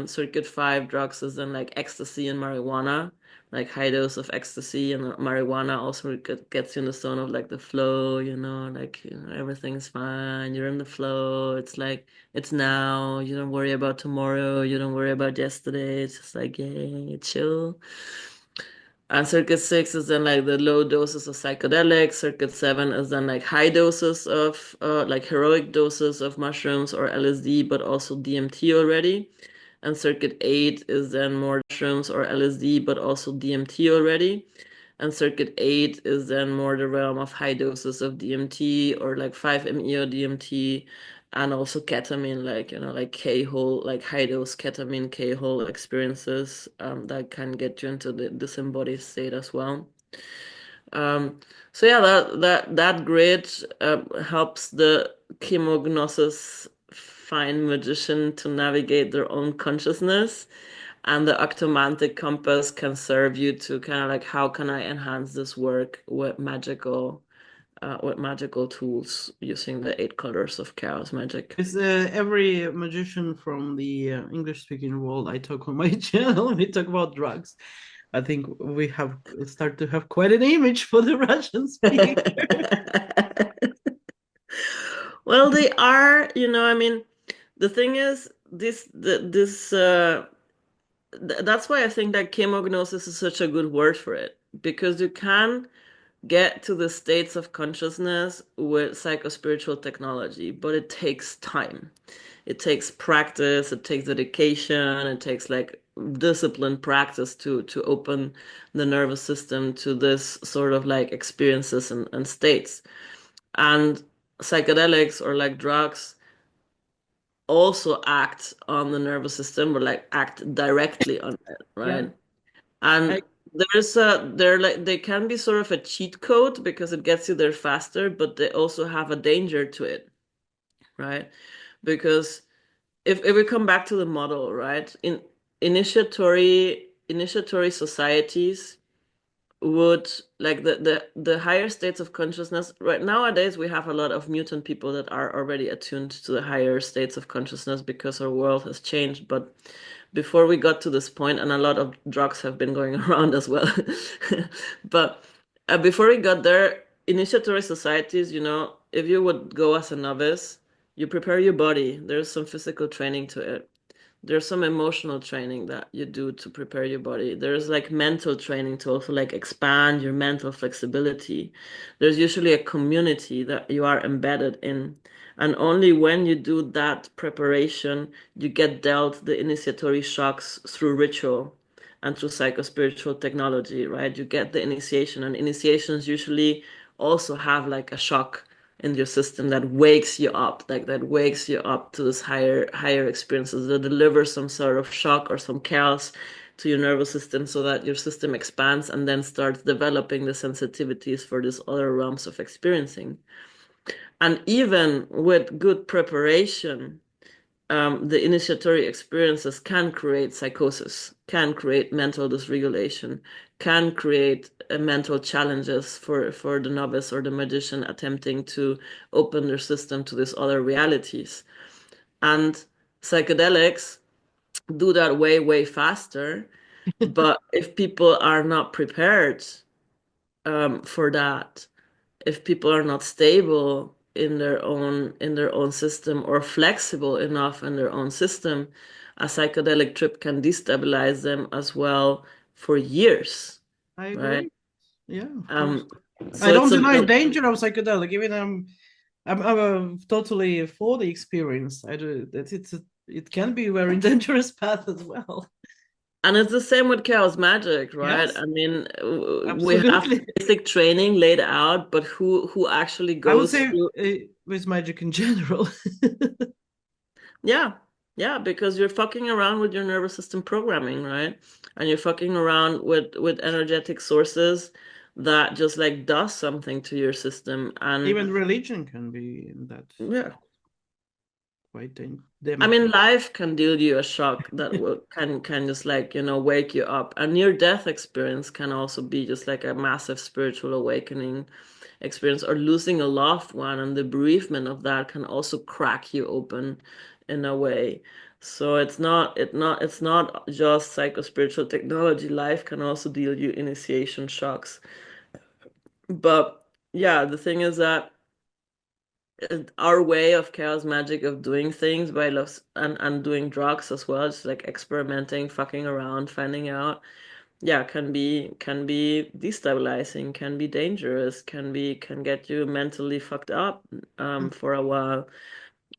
[SPEAKER 1] Circuit 5 drugs is then like ecstasy and marijuana, like high dose of ecstasy, and marijuana also gets you in the zone of like the flow, like everything's fine, you're in the flow. It's like it's now, you don't worry about tomorrow, you don't worry about yesterday. It's just like, yay, chill. And circuit 6 is then like the low doses of psychedelics. Circuit 7 is then like high doses of like heroic doses of mushrooms or LSD, but also DMT already. And circuit 8 is then more mushrooms or LSD, but also DMT already. And circuit 8 is then more the realm of high doses of DMT or like 5-MeO DMT and also ketamine, like, like K-hole, like high dose ketamine K-hole experiences that can get you into the disembodied state as well. So yeah, that grid helps the chemognosis fine magician to navigate their own consciousness, and the octomantic compass can serve you to kind of like, how can I enhance this work with magical tools using the 8 colors of chaos magic.
[SPEAKER 2] Is every magician from the English-speaking world I talk on my channel, we talk about drugs. I think we have start to have quite an image for the Russian speaker.
[SPEAKER 1] Well, they are, I mean, the thing is, that's why I think that chemognosis is such a good word for it, because you can get to the states of consciousness with psychospiritual technology, but it takes time. It takes practice, it takes dedication, it takes like disciplined practice to open the nervous system to this sort of like experiences and states. And psychedelics or like drugs also act on the nervous system or like act directly on it,
[SPEAKER 2] Yeah.
[SPEAKER 1] right? And they can be sort of a cheat code because it gets you there faster, but they also have a danger to it, right? Because if we come back to the model, right? In initiatory societies would like the higher states of consciousness. Right nowadays we have a lot of mutant people that are already attuned to the higher states of consciousness because our world has changed. But before we got to this point, and a lot of drugs have been going around as well, but before we got there, initiatory societies, if you would go as a novice, you prepare your body. There's some physical training to it. There's some emotional training that you do to prepare your body. There's like mental training to also like expand your mental flexibility. There's usually a community that you are embedded in. And only when you do that preparation, you get dealt the initiatory shocks through ritual and through psychospiritual technology, right? You get the initiation, and initiations usually also have like a shock in your system that wakes you up, like that wakes you up to this higher experiences that deliver some sort of shock or some chaos to your nervous system so that your system expands and then starts developing the sensitivities for these other realms of experiencing. And even with good preparation, the initiatory experiences can create psychosis, can create mental dysregulation, can create mental challenges for the novice or the magician attempting to open their system to these other realities. And psychedelics do that way, way faster. But if people are not prepared for that, if people are not stable in their own system or flexible enough in their own system, a psychedelic trip can destabilize them as well for years,
[SPEAKER 2] I
[SPEAKER 1] right?
[SPEAKER 2] agree. Yeah, of course.
[SPEAKER 1] Um,
[SPEAKER 2] I
[SPEAKER 1] so
[SPEAKER 2] don't
[SPEAKER 1] it's a
[SPEAKER 2] deny danger of psychedelic. Even I'm totally for the experience. I do that. It can be a very dangerous path as well.
[SPEAKER 1] and it's the same with chaos magic, right?
[SPEAKER 2] Yes,
[SPEAKER 1] I mean, we have
[SPEAKER 2] absolutely.
[SPEAKER 1] basic training laid out, but who actually
[SPEAKER 2] I would
[SPEAKER 1] goes
[SPEAKER 2] say
[SPEAKER 1] through?
[SPEAKER 2] with magic in general.
[SPEAKER 1] Yeah, yeah, because you're fucking around with your nervous system programming, right? And you're fucking around with energetic sources that just like does something to your system. And
[SPEAKER 2] Even religion can be in that
[SPEAKER 1] yeah,
[SPEAKER 2] quite
[SPEAKER 1] I mean,
[SPEAKER 2] damaging.
[SPEAKER 1] life can deal you a shock that will can just like, wake you up. A near-death experience can also be just like a massive spiritual awakening experience, or losing a loved one, and the bereavement of that can also crack you open in a way. So it's not just psycho-spiritual technology. Life can also deal you initiation shocks. But yeah, the thing is that our way of chaos magic of doing things by loves and doing drugs as well, just like experimenting, fucking around, finding out, yeah, can be destabilizing, can be dangerous, can get you mentally fucked up for a while.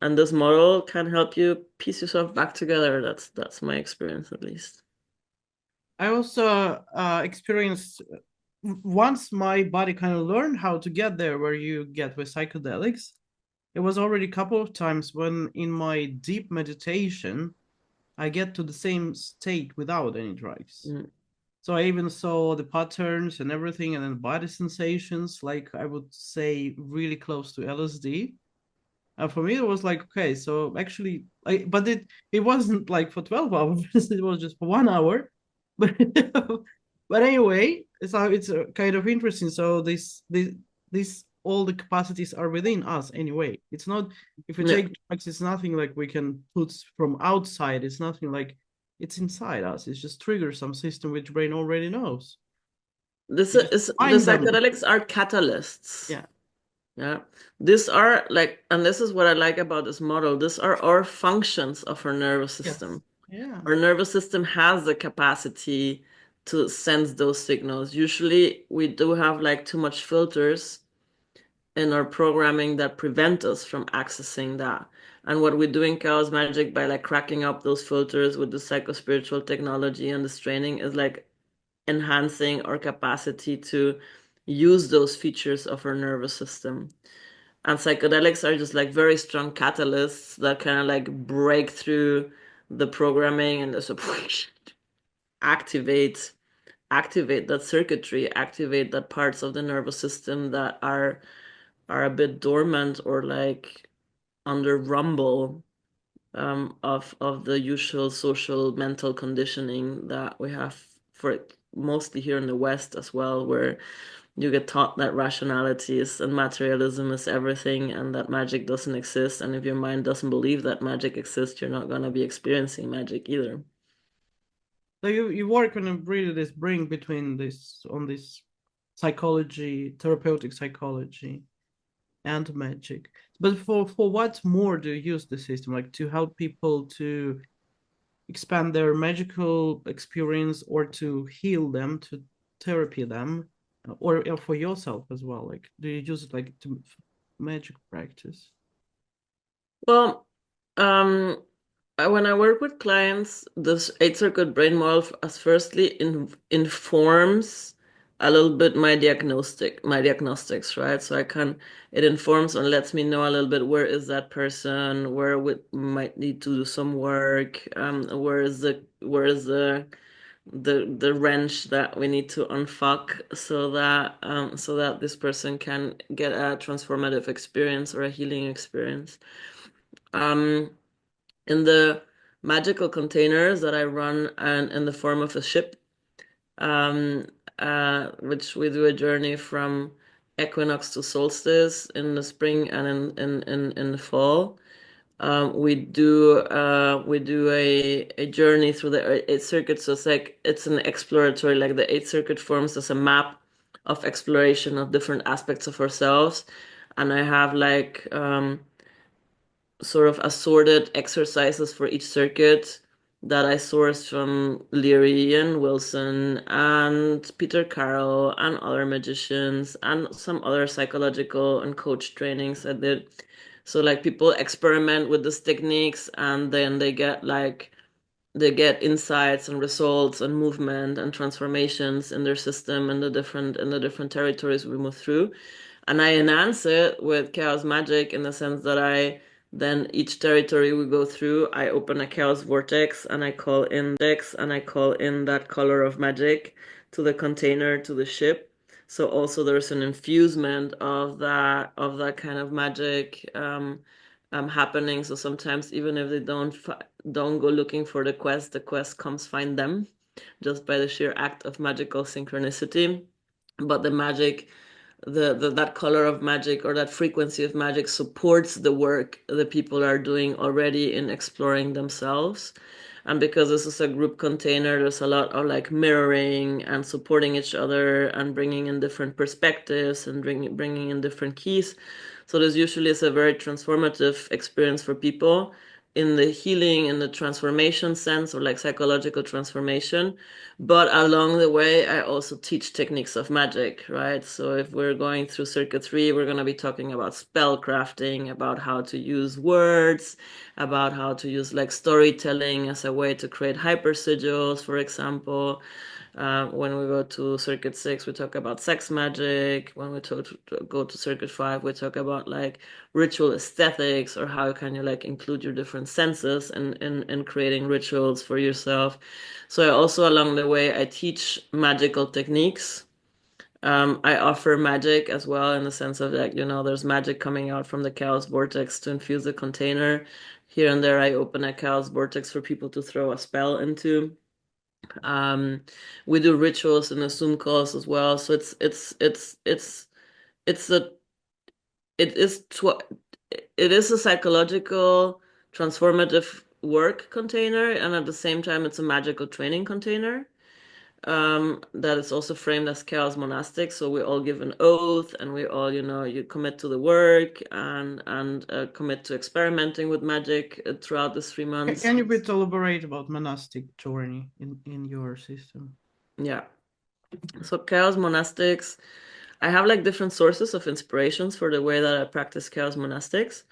[SPEAKER 1] And this model can help you piece yourself back together. That's my experience at least.
[SPEAKER 2] I also experienced once my body kind of learned how to get there where you get with psychedelics. It was already a couple of times when in my deep meditation I get to the same state without any drugs.
[SPEAKER 1] Mm.
[SPEAKER 2] So I even saw the patterns and everything, and then body sensations, like I would say, really close to LSD. And for me, it was like, okay, so actually, but it wasn't like for 12 hours. It was just for 1 hour. But but anyway, so it's kind of interesting. So this all the capacities are within us anyway. It's not if we
[SPEAKER 1] Yeah.
[SPEAKER 2] take drugs, it's nothing like we can put from outside. It's nothing like it's inside us. It's just triggers some system which brain already knows.
[SPEAKER 1] This
[SPEAKER 2] We just
[SPEAKER 1] is the
[SPEAKER 2] find them.
[SPEAKER 1] psychedelics are catalysts.
[SPEAKER 2] Yeah.
[SPEAKER 1] Yeah. These are like, and this is what I like about this model. These are our functions of our nervous
[SPEAKER 2] Yes.
[SPEAKER 1] system.
[SPEAKER 2] Yeah.
[SPEAKER 1] Our nervous system has the capacity to sense those signals. Usually, we do have like too much filters in our programming that prevent us from accessing that. And what we do in Chaos Magic by like cracking up those filters with the psycho-spiritual technology and this training is like enhancing our capacity to use those features of our nervous system. And psychedelics are just like very strong catalysts that kind of like break through the programming and just activate activate that circuitry, activate that parts of the nervous system that are a bit dormant or like under rumble of the usual social mental conditioning that we have for mostly here in the West as well, where you get taught that rationality is and materialism is everything and that magic doesn't exist. And if your mind doesn't believe that magic exists, you're not going to be experiencing magic either.
[SPEAKER 2] So you work on a really this bring between this on this psychology, therapeutic psychology and magic. But for what more do you use the system? Like to help people to expand their magical experience or to heal them, to therapy them, or for yourself as well? Like do you use it like to magic practice?
[SPEAKER 1] Well, um, when I work with clients, this eight circuit brain model as firstly informs a little bit my diagnostics, right? So it informs and lets me know a little bit where is that person, where we might need to do some work, where is the wrench that we need to unfuck so that this person can get a transformative experience or a healing experience. Um, in the magical containers that I run and in the form of a ship, um, which we do a journey from equinox to solstice in the spring and in the fall. We do a journey through the eight circuits. So it's an exploratory, like the eight circuit forms as a map of exploration of different aspects of ourselves. And I have like sort of assorted exercises for each circuit that I sourced from Leary and Wilson and Peter Carroll and other magicians and some other psychological and coach trainings I did. So like people experiment with these techniques and then they get insights and results and movement and transformations in their system and the different territories we move through. And I enhance it with chaos magic in the sense that I then each territory we go through, I open a chaos vortex and I call in that color of magic to the container, to the ship. So also there's an infusement of that kind of magic happening. So sometimes even if they don't go looking for the quest comes find them just by the sheer act of magical synchronicity. But the magic, that color of magic or that frequency of magic supports the work the people are doing already in exploring themselves. And because this is a group container, there's a lot of like mirroring and supporting each other and bringing in different perspectives and bringing in different keys. So this usually is a very transformative experience for people in the healing, in the transformation sense, or like psychological transformation. But along the way, I also teach techniques of magic, right? So if we're going through circuit 3, we're going to be talking about spell crafting, about how to use words, about how to use like storytelling as a way to create hyper sigils, for example. When we go to circuit 6, we talk about sex magic. When we go to circuit 5, we talk about like ritual aesthetics, or how can you like include your different senses in creating rituals for yourself. So I also along the way I teach magical techniques. I offer magic as well in the sense of like, there's magic coming out from the chaos vortex to infuse the container. Here and there, I open a chaos vortex for people to throw a spell into. Um, we do rituals in the Zoom calls as well. So it's a it is tw it is a psychological transformative work container, and at the same time, it's a magical training container. That is also framed as chaos monastic. So we all give an oath, and we all, you commit to the work and commit to experimenting with magic throughout this 3 months.
[SPEAKER 2] Can you bit elaborate about monastic journey in your system?
[SPEAKER 1] Yeah. So chaos monastics, I have like different sources of inspirations for the way that I practice chaos monastics.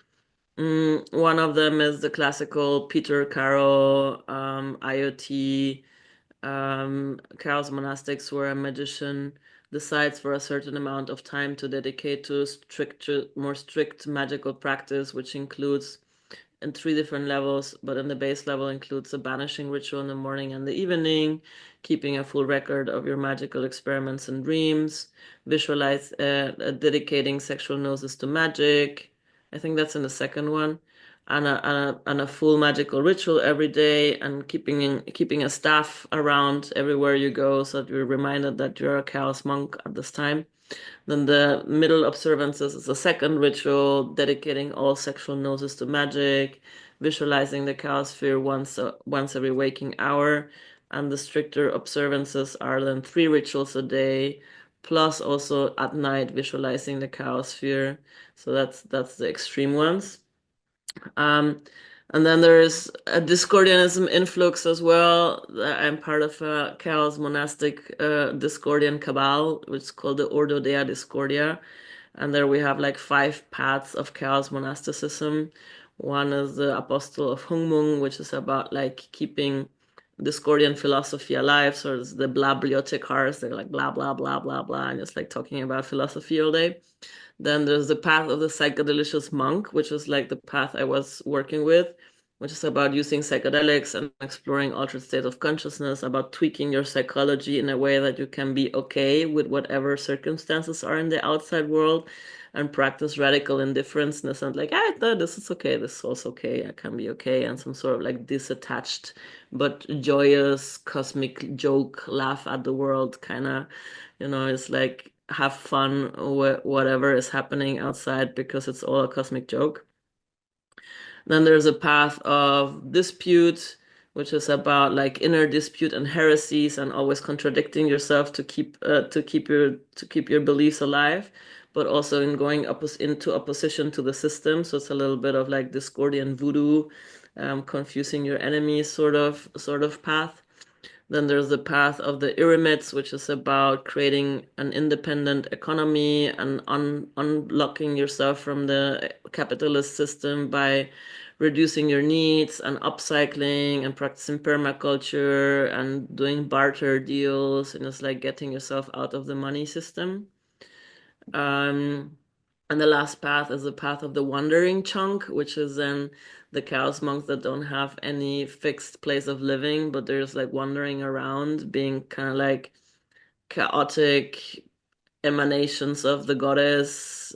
[SPEAKER 1] One of them is the classical Peter Carroll IoT chaos monastics, where a magician decides for a certain amount of time to dedicate to more strict magical practice, which includes in 3 different levels, but in the base level includes a banishing ritual in the morning and the evening, keeping a full record of your magical experiments and dreams, visualize dedicating sexual gnosis to magic. I think that's in the second one. And a full magical ritual every day, and keeping a staff around everywhere you go so that you're reminded that you're a chaos monk at this time. Then the middle observances is a second ritual dedicating all sexual gnosis to magic, visualizing the chaos sphere once every waking hour. And the stricter observances are then 3 rituals a day, plus also at night visualizing the chaos sphere. So that's the extreme ones. Um, and then there is a Discordianism influx as well. I'm part of a chaos monastic Discordian cabal, which is called the Ordo Dea Discordia. And there we have like 5 paths of chaos monasticism. One is the Apostle of Hungmung, which is about like keeping Discordian philosophy alive. So it's the bibliothecars, they're like blah, blah, blah, blah, blah, and just like talking about philosophy all day. Then there's the path of the psychodelicious monk, which is like the path I was working with, which is about using psychedelics and exploring altered state of consciousness, about tweaking your psychology in a way that you can be okay with whatever circumstances are in the outside world and practice radical indifference in the sense like, no, this is okay, this is also okay, I can be okay, and some sort of like disattached but joyous cosmic joke, laugh at the world kind of, it's like have fun with whatever is happening outside because it's all a cosmic joke. Then there's a path of dispute, which is about like inner dispute and heresies and always contradicting yourself to keep your beliefs alive, but also in going into opposition to the system. So it's a little bit of like Discordian voodoo, confusing your enemies sort of path. Then there's the path of the eremites, which is about creating an independent economy and unlocking yourself from the capitalist system by reducing your needs and upcycling and practicing permaculture and doing barter deals and just like getting yourself out of the money system. Um, and the last path is the path of the wandering chunk, which is then the chaos monks that don't have any fixed place of living, but they're just like wandering around, being kind of like chaotic, emanations of the goddess,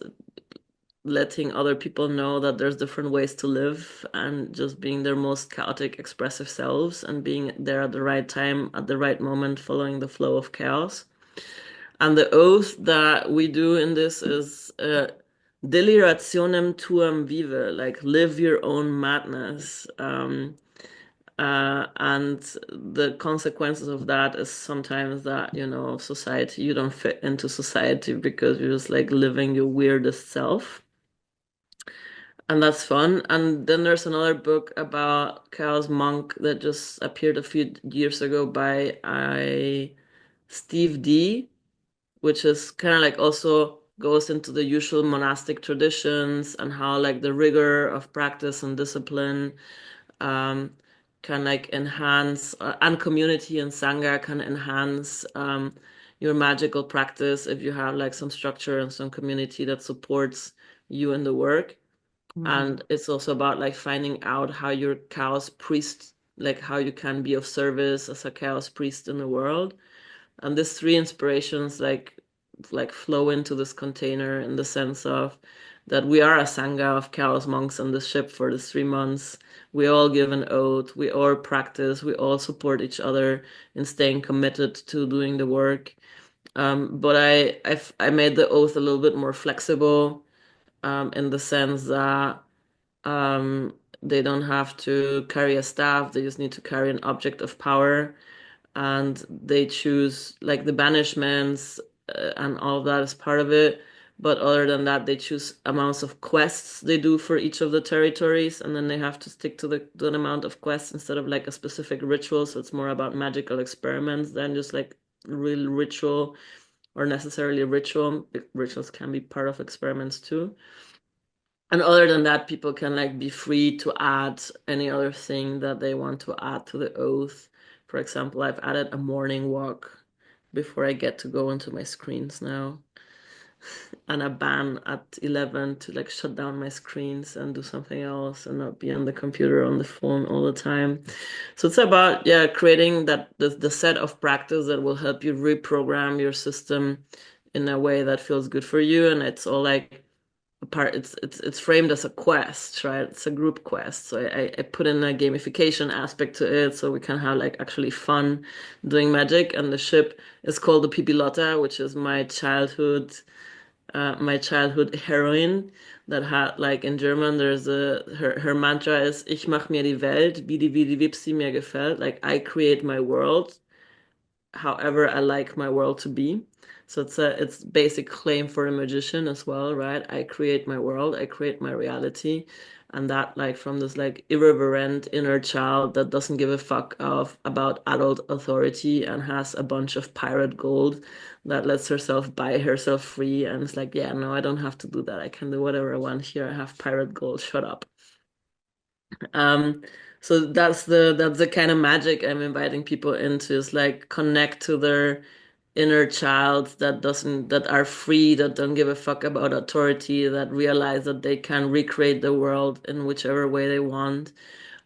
[SPEAKER 1] letting other people know that there's different ways to live and just being their most chaotic, expressive selves and being there at the right time, at the right moment, following the flow of chaos. And the oath that we do in this is delirationem tuam vive, like live your own madness. And the consequences of that is sometimes that, society, you don't fit into society because you're just like living your weirdest self. And that's fun. And then there's another book about Chaos Monk that just appeared a few years ago by Steve D, which is kind of like also goes into the usual monastic traditions and how like the rigor of practice and discipline um, can like enhance and community and sangha can enhance your magical practice if you have like some structure and some community that supports you in the work.
[SPEAKER 2] Mhm.
[SPEAKER 1] And it's also about like finding out how your chaos priest, like how you can be of service as a chaos priest in the world. And these three inspirations like flow into this container in the sense of that we are a sangha of chaos monks on the ship for the 3 months. We all give an oath, we all practice, we all support each other in staying committed to doing the work. But I made the oath a little bit more flexible in the sense that they don't have to carry a staff, they just need to carry an object of power. And they choose like the banishments and all of that is part of it. But other than that, they choose amounts of quests they do for each of the territories, and then they have to stick to the amount of quests instead of like a specific ritual. So it's more about magical experiments than just like real ritual or necessarily ritual. Rituals can be part of experiments too. And other than that, people can like be free to add any other thing that they want to add to the oath. For example, I've added a morning walk before I get to go into my screens now, and a ban at 11 to like shut down my screens and do something else and not be on the computer or on the phone all the time. So it's about, yeah, creating the set of practice that will help you reprogram your system in a way that feels good for you. And it's all like part it's framed as a quest, right? It's a group quest. So I put in a gamification aspect to it so we can have like actually fun doing magic. And the ship is called the Pipilotta, which is my childhood heroine that had like in German there's her mantra is Ich mach mir die Welt, wie die sie mir gefällt. Like I create my world however I like my world to be. So it's basic claim for a magician as well, right? I create my world, I create my reality, and that like from this like irreverent inner child that doesn't give a fuck of about adult authority and has a bunch of pirate gold that lets herself buy herself free and it's like, yeah, no, I don't have to do that. I can do whatever I want here. I have pirate gold. Shut up. Um, so that's the kind of magic I'm inviting people into is like connect to their inner child that are free, that don't give a fuck about authority, that realize that they can recreate the world in whichever way they want.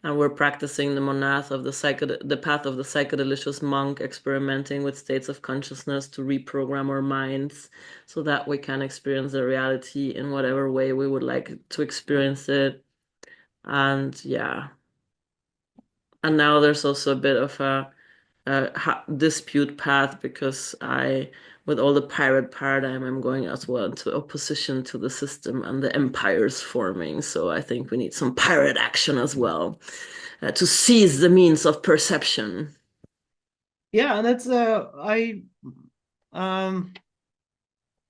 [SPEAKER 1] And we're practicing the monath of the path of the psychodelicious monk, experimenting with states of consciousness to reprogram our minds so that we can experience the reality in whatever way we would like to experience it. And yeah. And now there's also a bit of a dispute path because with all the pirate paradigm, I'm going as well into opposition to the system and the empires forming. So I think we need some pirate action as well to seize the means of perception.
[SPEAKER 2] Yeah, and that's I um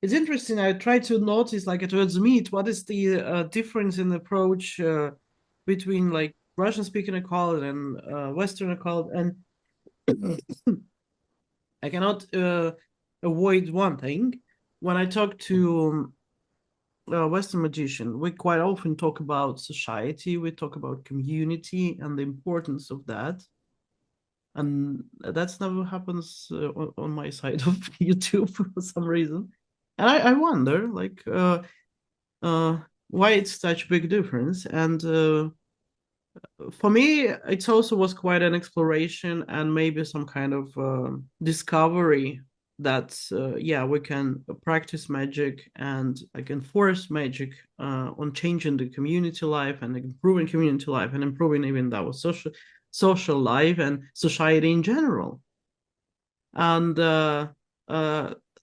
[SPEAKER 2] it's interesting. I try to notice like towards meat, what is the difference in approach between like Russian speaking occult and Western occult, and I cannot avoid one thing. When I talk to Western magician, we quite often talk about society, we talk about community and the importance of that. And that's never happens on my side of YouTube for some reason. And I wonder, like, why it's such a big difference. And for me, it also was quite an exploration and maybe some kind of discovery that yeah, we can practice magic and like enforce magic on changing the community life and improving community life and improving even our social life and society in general. And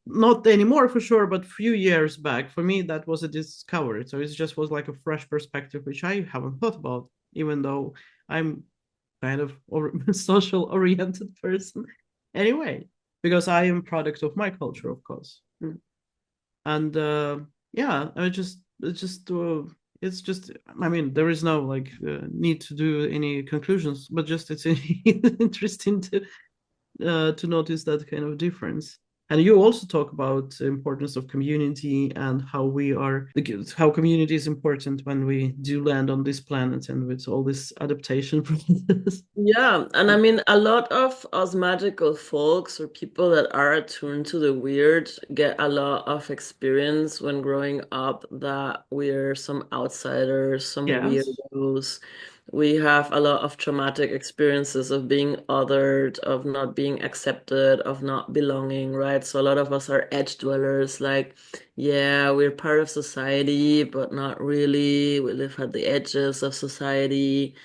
[SPEAKER 2] not anymore for sure, but a few years back, for me, that was a discovery. So it just was like a fresh perspective, which I haven't thought about, even though I'm kind of social oriented person anyway, because I am product of my culture, of course. And yeah, it's just, I mean, there is no like need to do any conclusions, but just it's interesting to notice that kind of difference. And you also talk about the importance of community and how community is important when we do land on this planet and with all this adaptation process.
[SPEAKER 1] Yeah, and I mean, a lot of us magical folks or people that are attuned to the weird get a lot of experience when growing up that we're some outsiders, some
[SPEAKER 2] Yes.
[SPEAKER 1] weirdos. We have a lot of traumatic experiences of being othered, of not being accepted, of not belonging, right? So a lot of us are edge dwellers, like, yeah, we're part of society, but not really. We live at the edges of society.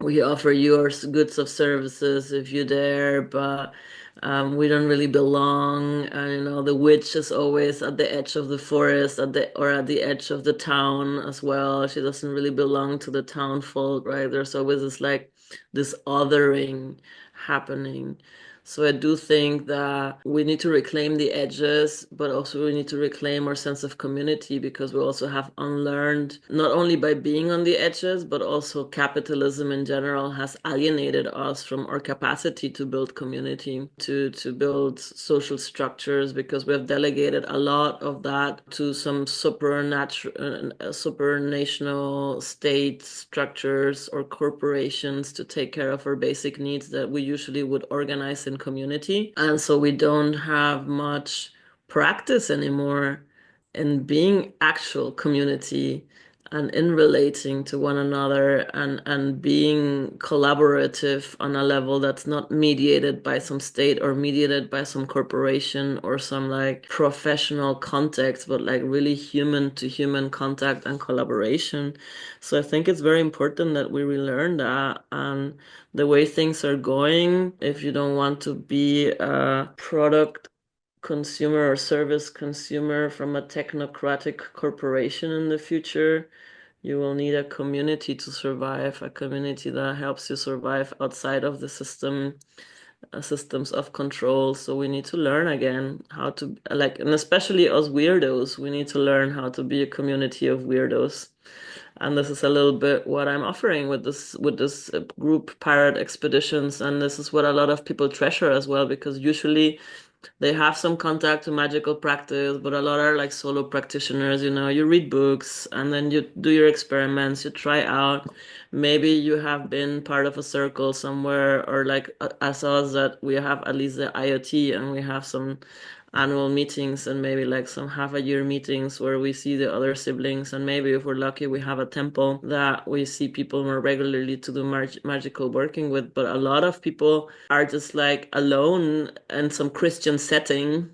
[SPEAKER 1] We offer you our goods of services if you're there, but we don't really belong. And you know, the witch is always at the edge of the forest, at the edge of the town as well. She doesn't really belong to the town folk, right? There's always this othering happening. So I do think that we need to reclaim the edges, but also we need to reclaim our sense of community because we also have unlearned, not only by being on the edges, but also capitalism in general has alienated us from our capacity to build community, to build social structures, because we have delegated a lot of that to some supranational state structures or corporations to take care of our basic needs that we usually would organize in community. And so we don't have much practice anymore in being actual community and in relating to one another and being collaborative on a level that's not mediated by some state or mediated by some corporation or some like professional context, but like really human to human contact and collaboration. So I think it's very important that we relearn that. And the way things are going, if you don't want to be a product consumer or service consumer from a technocratic corporation in the future, you will need a community to survive, a community that helps you survive outside of the systems of control. So we need to learn again how to like, and especially us weirdos, we need to learn how to be a community of weirdos. And this is a little bit what I'm offering with this group pirate expeditions. And this is what a lot of people treasure as well, because usually they have some contact to magical practice, but a lot are like solo practitioners, you know, you read books and then you do your experiments, you try out. Maybe you have been part of a circle somewhere, or like as us, that we have at least the IoT and we have some annual meetings and maybe like some half a year meetings where we see the other siblings. And maybe if we're lucky, we have a temple that we see people more regularly to do magical working with. But a lot of people are just like alone in some Christian setting,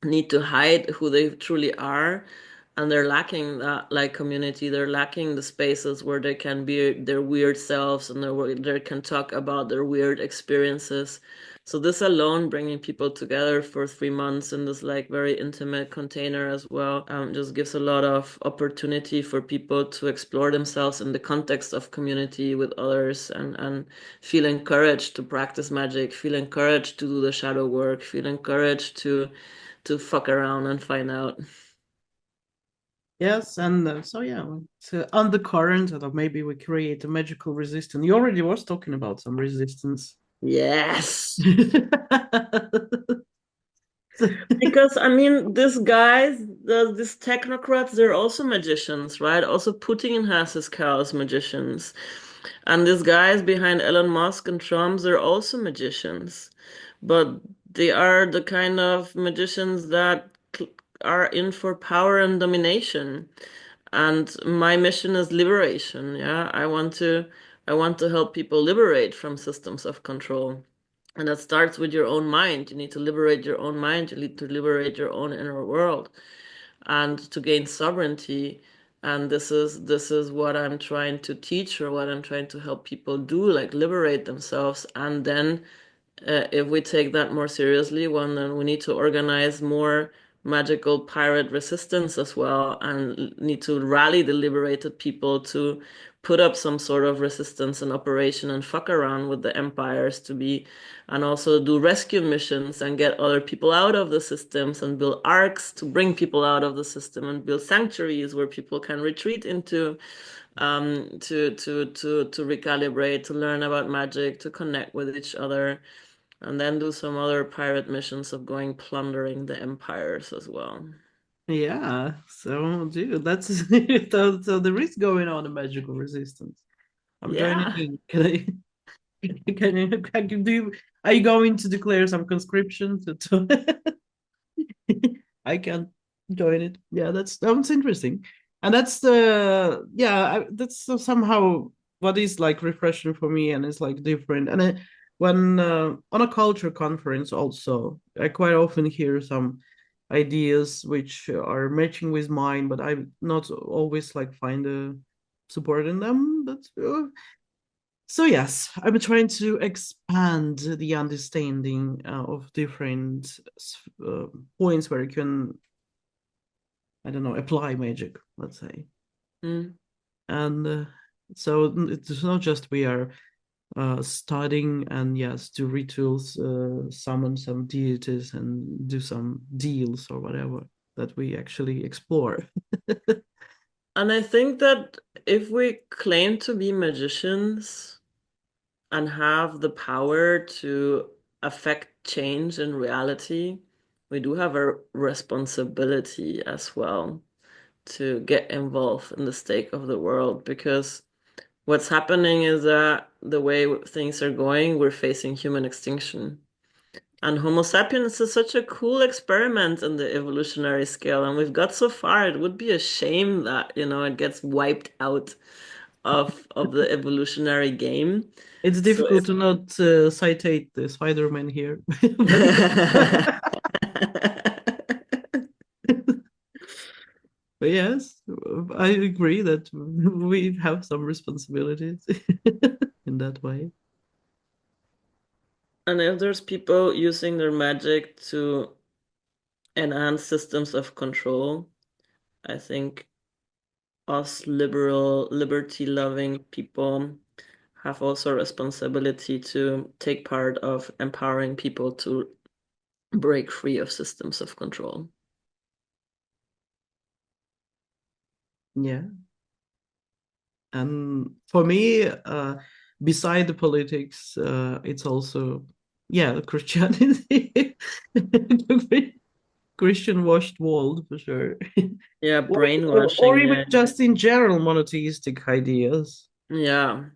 [SPEAKER 1] need to hide who they truly are, and they're lacking that like community. They're lacking the spaces where they can be their weird selves and they can talk about their weird experiences. So this alone, bringing people together for 3 months in this like very intimate container as well, just gives a lot of opportunity for people to explore themselves in the context of community with others, and feel encouraged to practice magic, feel encouraged to do the shadow work, feel encouraged to fuck around and find out.
[SPEAKER 2] Yes, and so yeah, it's undercurrent that maybe we create a magical resistance. You already was talking about some resistance.
[SPEAKER 1] Yes. Because I mean, these guys, these technocrats, they're also magicians, right? Also, Putin has his chaos magicians. And these guys behind Elon Musk and Trump, they're also magicians. But they are the kind of magicians that are in for power and domination. And my mission is liberation. Yeah, I want to help people liberate from systems of control. And that starts with your own mind. You need to liberate your own mind. You need to liberate your own inner world and to gain sovereignty. And this is what I'm trying to teach, or what I'm trying to help people do, like liberate themselves. And then if we take that more seriously, well, then we need to organize more magical pirate resistance as well, and need to rally the liberated people to put up some sort of resistance and operation and fuck around with the empires to be, and also do rescue missions and get other people out of the systems and build arcs to bring people out of the system and build sanctuaries where people can retreat into, to recalibrate, to learn about magic, to connect with each other, and then do some other pirate missions of going plundering the empires as well.
[SPEAKER 2] Yeah, so dude, that's so there is going on a magical resistance. I'm joining
[SPEAKER 1] Yeah.
[SPEAKER 2] in. Can I can you do are you going to declare some conscription to I can join it. Yeah, that sounds interesting. And that's the that's somehow what is like refreshing for me, and it's like different. And when on a culture conference also, I quite often hear some ideas which are matching with mine, but I not always like find a support in them. But so yes, I'm trying to expand the understanding of different uh, points where you can, I don't know, apply magic, let's say.
[SPEAKER 1] Mm.
[SPEAKER 2] And so it's not just we are studying and yes, do rituals, summon some deities and do some deals or whatever, that we actually explore.
[SPEAKER 1] And I think that if we claim to be magicians and have the power to affect change in reality, we do have a responsibility as well to get involved in the state of the world, because what's happening is that the way things are going, we're facing human extinction. And Homo sapiens is such a cool experiment in the evolutionary scale, and we've got so far. It would be a shame that, it gets wiped out of the evolutionary game.
[SPEAKER 2] It's
[SPEAKER 1] So
[SPEAKER 2] difficult to not citate the Spider-Man here, but
[SPEAKER 1] if
[SPEAKER 2] but yes, I agree that we have some responsibilities in that way.
[SPEAKER 1] and if there's people using their magic to enhance systems of control, I think us liberal, liberty-loving people have also a responsibility to take part of empowering people to break free of systems of control.
[SPEAKER 2] Yeah. And for me, beside the politics, it's also, yeah, Christianity, Christian washed world for sure.
[SPEAKER 1] Yeah,
[SPEAKER 2] Or
[SPEAKER 1] brainwashing.
[SPEAKER 2] even
[SPEAKER 1] Yeah.
[SPEAKER 2] just in general monotheistic ideas.
[SPEAKER 1] Yeah.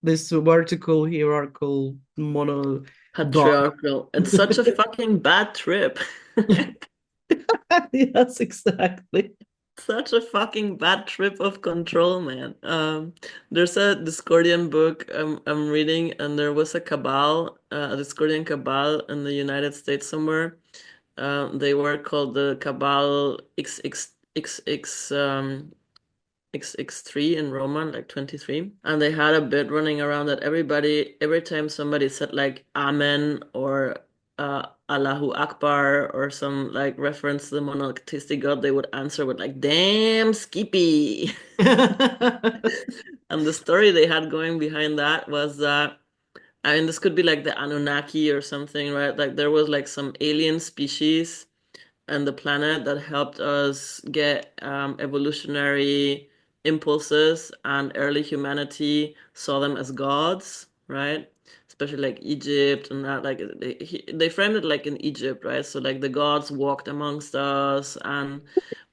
[SPEAKER 2] This vertical, hierarchical, mono God.
[SPEAKER 1] Patriarchal. It's such a fucking bad trip.
[SPEAKER 2] Yes, exactly.
[SPEAKER 1] Such a fucking bad trip of control, man. There's a Discordian book I'm reading, and there was a cabal, a Discordian cabal in the United States somewhere. They were called the Cabal XX XX3 in Roman, like 23. And they had a bit running around that everybody, every time somebody said like Amen or Allahu Akbar or some like reference to the monotheistic God, they would answer with like, damn, Skippy. And the story they had going behind that was that, I mean, this could be like the Anunnaki or something, right? Like there was like some alien species and the planet that helped us get evolutionary impulses, and early humanity saw them as gods, right? Especially like Egypt and that, like they framed it like in Egypt, right? So like the gods walked amongst us and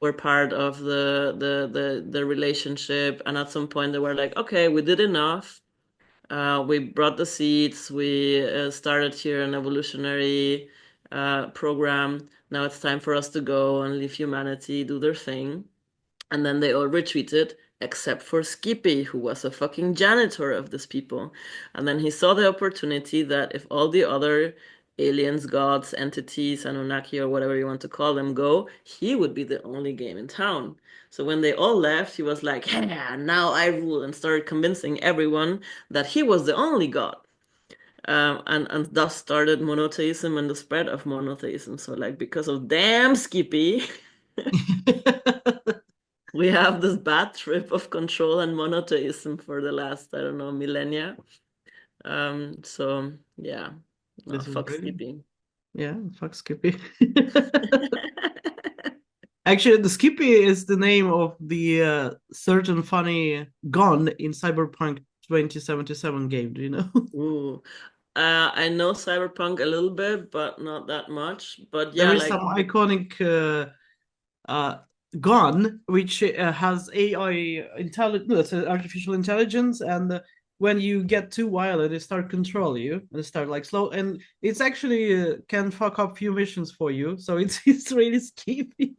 [SPEAKER 1] were part of the relationship. And at some point they were like, okay, we did enough. We brought the seeds. We started here an evolutionary program. Now it's time for us to go and leave humanity do their thing. And then they all retreated except for Skippy, who was a fucking janitor of these people. And then he saw the opportunity that if all the other aliens, gods, entities, Anunnaki, or whatever you want to call them, go, he would be the only game in town. So when they all left, he was like, yeah, now I rule, and started convincing everyone that he was the only god. And thus started monotheism and the spread of monotheism. So like because of damn Skippy, we have this bad trip of control and monotheism for the last, I don't know, millennia. So yeah, no,
[SPEAKER 2] This is
[SPEAKER 1] fuck
[SPEAKER 2] brilliant.
[SPEAKER 1] Skippy.
[SPEAKER 2] Yeah, fuck Skippy. Actually, the Skippy is the name of the certain funny gun in Cyberpunk 2077 game. Do you know?
[SPEAKER 1] Ooh. I know Cyberpunk a little bit, but not that much. But
[SPEAKER 2] There
[SPEAKER 1] yeah,
[SPEAKER 2] is
[SPEAKER 1] like
[SPEAKER 2] some iconic uh, gun which has AI intelligence, no, it's artificial intelligence, and when you get too violent, it start control you and start like slow, and it's actually can fuck up few missions for you. So it's really scary.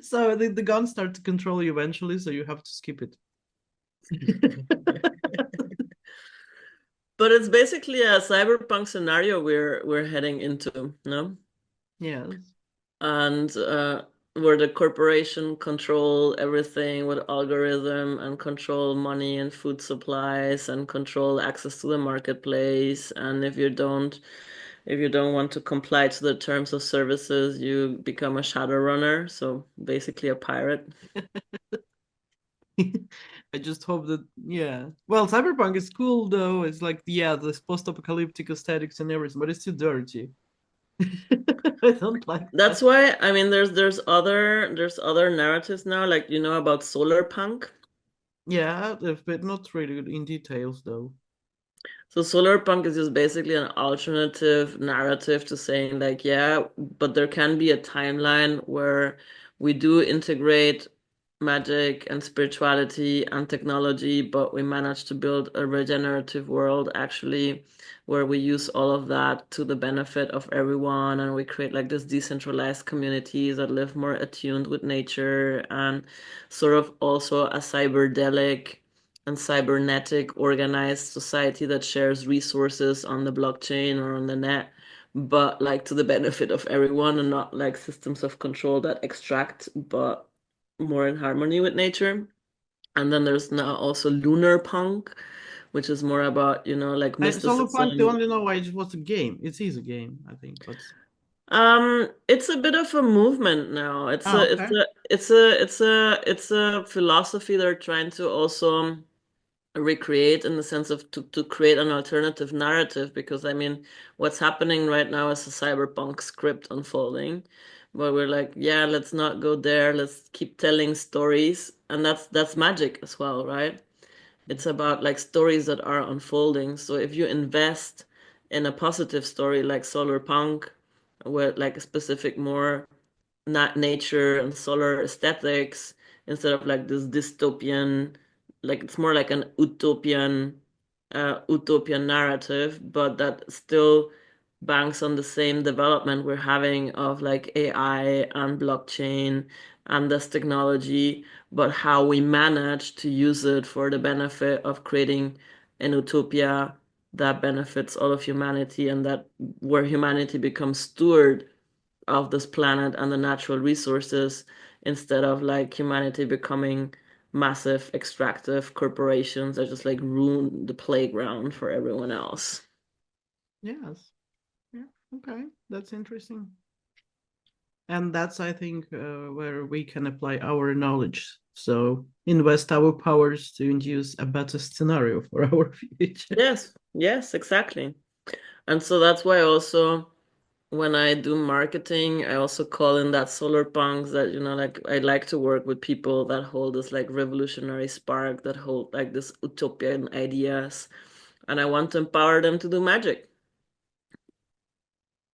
[SPEAKER 2] So the gun start to control you eventually, so you have to skip it.
[SPEAKER 1] but it's basically a cyberpunk scenario we're heading into, no?
[SPEAKER 2] Yes.
[SPEAKER 1] And where the corporation control everything with algorithm and control money and food supplies and control access to the marketplace. And if you don't want to comply to the terms of services, you become a shadow runner, so basically a pirate.
[SPEAKER 2] I just hope that, yeah. Well, Cyberpunk is cool though. It's like, yeah, this post-apocalyptic aesthetics and everything, but it's too dirty. I don't like that.
[SPEAKER 1] That's why, I mean, there's other narratives now, like about solar punk.
[SPEAKER 2] Yeah, but not really in details though.
[SPEAKER 1] So solar punk is just basically an alternative narrative to saying like, yeah, but there can be a timeline where we do integrate magic and spirituality and technology, but we manage to build a regenerative world actually where we use all of that to the benefit of everyone, and we create like this decentralized communities that live more attuned with nature and sort of also a cyberdelic and cybernetic organized society that shares resources on the blockchain or on the net, but like to the benefit of everyone and not like systems of control that extract, but more in harmony with nature. And then there's now also lunar punk, which is more about, like
[SPEAKER 2] Cyberpunk, the
[SPEAKER 1] mysticism.
[SPEAKER 2] only know why it was a game. It is a game, I think, but
[SPEAKER 1] It's a bit of a movement now. It's
[SPEAKER 2] oh,
[SPEAKER 1] a it's
[SPEAKER 2] okay.
[SPEAKER 1] a it's a it's a it's a philosophy they're trying to also recreate in the sense of to create an alternative narrative, because I mean what's happening right now is a cyberpunk script unfolding, where we're like, yeah, let's not go there, let's keep telling stories, and that's magic as well, right? It's about like stories that are unfolding. So if you invest in a positive story like solar punk, with like a specific more not nature and solar aesthetics, instead of like this dystopian, like it's more like an utopian narrative, but that still banks on the same development we're having of like AI and blockchain and this technology, but how we manage to use it for the benefit of creating an utopia that benefits all of humanity, and that where humanity becomes steward of this planet and the natural resources, instead of like humanity becoming massive extractive corporations that just like ruin the playground for everyone else.
[SPEAKER 2] Yes. Yeah. Okay. That's interesting. And that's, I think, where we can apply our knowledge. So invest our powers to induce a better scenario for our future.
[SPEAKER 1] Yes, yes, exactly. And so that's why also when I do marketing, I also call in that solar punks that, like I like to work with people that hold this like revolutionary spark, that hold like this utopian ideas, and I want to empower them to do magic.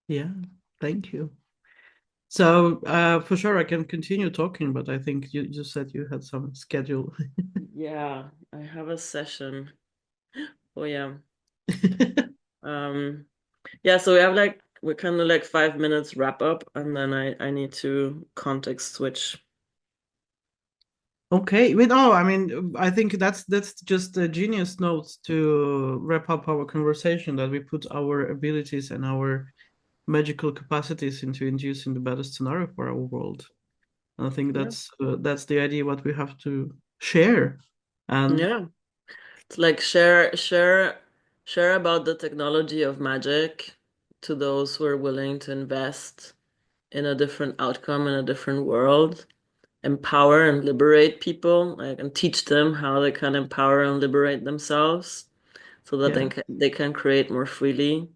[SPEAKER 2] Yeah. Thank you. So for sure, I can continue talking, but I think you said you had some schedule.
[SPEAKER 1] Yeah, I have a session. Oh yeah. Um, yeah, so we're kind of like 5 minutes wrap up, and then I need to context switch.
[SPEAKER 2] Okay, no, I mean, I think that's just a genius note to wrap up our conversation, that we put our abilities and our magical capacities into inducing the better scenario for our world. And I think
[SPEAKER 1] Yeah.
[SPEAKER 2] that's the idea what we have to share. And
[SPEAKER 1] Yeah. It's like share about the technology of magic to those who are willing to invest in a different outcome in a different world. Empower and liberate people, like, and teach them how they can empower and liberate themselves so that
[SPEAKER 2] yeah,
[SPEAKER 1] they can create more freely.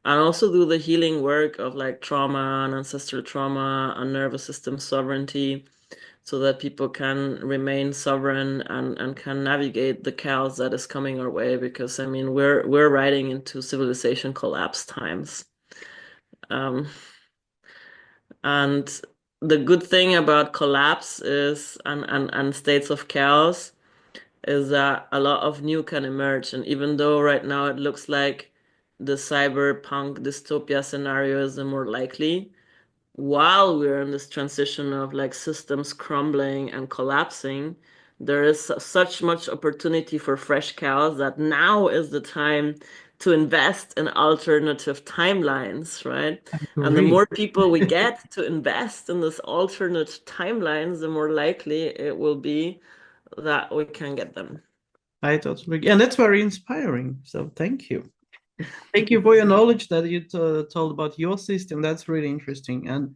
[SPEAKER 1] And also do the healing work of like trauma and ancestral trauma and nervous system sovereignty so that people can remain sovereign and can navigate the chaos that is coming our way. Because I mean, we're riding into civilization collapse times. Um, and the good thing about collapse is and states of chaos is that a lot of new can emerge. And even though right now it looks like the cyberpunk dystopia scenario is the more likely, while we're in this transition of like systems crumbling and collapsing, there is such much opportunity for fresh cows that now is the time to invest in alternative timelines, right?
[SPEAKER 2] I
[SPEAKER 1] And the
[SPEAKER 2] agree.
[SPEAKER 1] more people we get to invest in this alternate timelines, the more likely it will be that we can get them.
[SPEAKER 2] I totally agree. And that's very inspiring. So thank you. Thank you for your knowledge that you told about your system. That's really interesting. And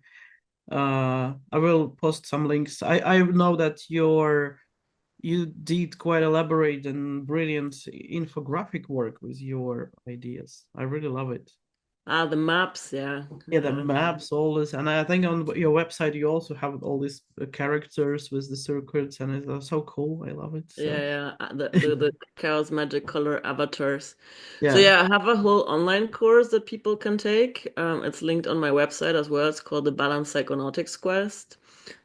[SPEAKER 2] I will post some links. I know that you did quite elaborate and brilliant infographic work with your ideas. I really love it.
[SPEAKER 1] Ah, the maps, yeah.
[SPEAKER 2] Yeah, the
[SPEAKER 1] Yeah.
[SPEAKER 2] maps, all this, and I think on your website you also have all these characters with the circuits, and it's so cool. I love it.
[SPEAKER 1] Yeah,
[SPEAKER 2] So
[SPEAKER 1] yeah, the chaos magic color avatars. So
[SPEAKER 2] yeah.
[SPEAKER 1] yeah, I have a whole online course that people can take. It's linked on my website as well. It's called the Balanced Psychonautics Quest.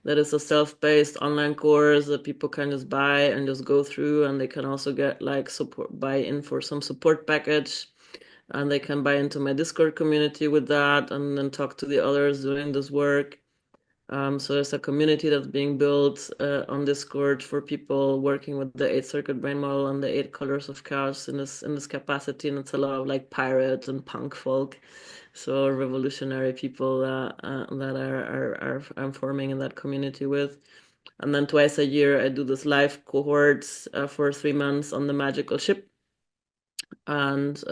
[SPEAKER 1] That is a self-paced online course that people can just buy and just go through, and they can also get like support, buy in for some support package, and they can buy into my Discord community with that, and then talk to the others doing this work. So there's a community that's being built on Discord for people working with the eight circuit brain model and the eight colors of chaos in this capacity, and it's a lot of like pirates and punk folk, so revolutionary people that I'm forming in that community with. And then twice a year I do this live cohorts for 3 months on the magical ship, and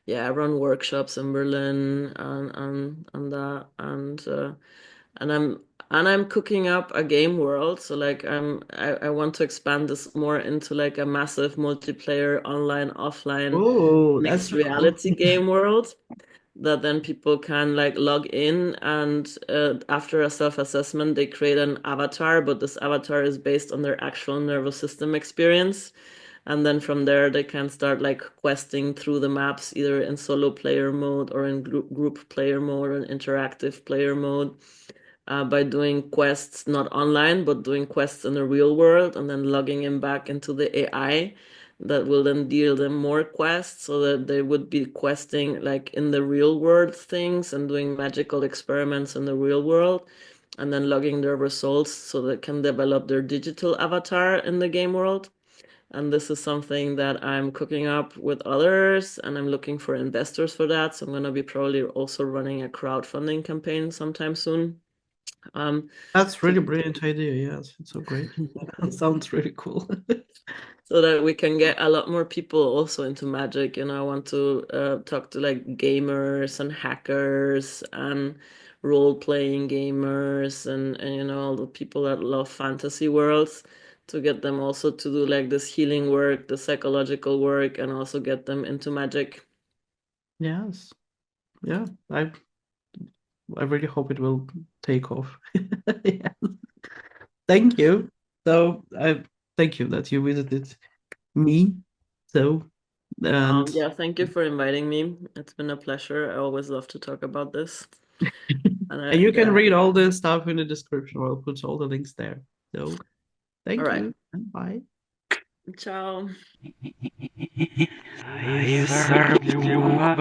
[SPEAKER 1] yeah, I run workshops in Berlin and that and I'm cooking up a game world. So like I want to expand this more into like a massive multiplayer online offline
[SPEAKER 2] Oh, that's
[SPEAKER 1] mixed
[SPEAKER 2] so cool.
[SPEAKER 1] reality game world that then people can like log in and after a self-assessment they create an avatar, but this avatar is based on their actual nervous system experience. And then from there they can start like questing through the maps either in solo player mode or in group player mode or in interactive player mode by doing quests not online but doing quests in the real world and then logging in back into the AI that will then deal them more quests so that they would be questing like in the real world things and doing magical experiments in the real world and then logging their results so they can develop their digital avatar in the game world. And this is something that I'm cooking up with others, and I'm looking for investors for that. So I'm going to be probably also running a crowdfunding campaign sometime soon. Um,
[SPEAKER 2] That's
[SPEAKER 1] to
[SPEAKER 2] really brilliant idea. Yes, it's so great. Sounds really cool.
[SPEAKER 1] so that we can get a lot more people also into magic. You know, I want to talk to like gamers and hackers and role-playing gamers and you know all the people that love fantasy worlds to get them also to do like this healing work, the psychological work, and also get them into magic.
[SPEAKER 2] Yes. Yeah. I really hope it will take off. Yeah. Thank you. So I thank you that you visited me. So and
[SPEAKER 1] Yeah, thank you for inviting me. It's been a pleasure. I always love to talk about this. And
[SPEAKER 2] and you can
[SPEAKER 1] yeah,
[SPEAKER 2] read all the stuff in the description. I'll put all the links there. So
[SPEAKER 1] all
[SPEAKER 2] thank
[SPEAKER 1] right.
[SPEAKER 2] you and bye.
[SPEAKER 1] Ciao.
[SPEAKER 3] I served you up.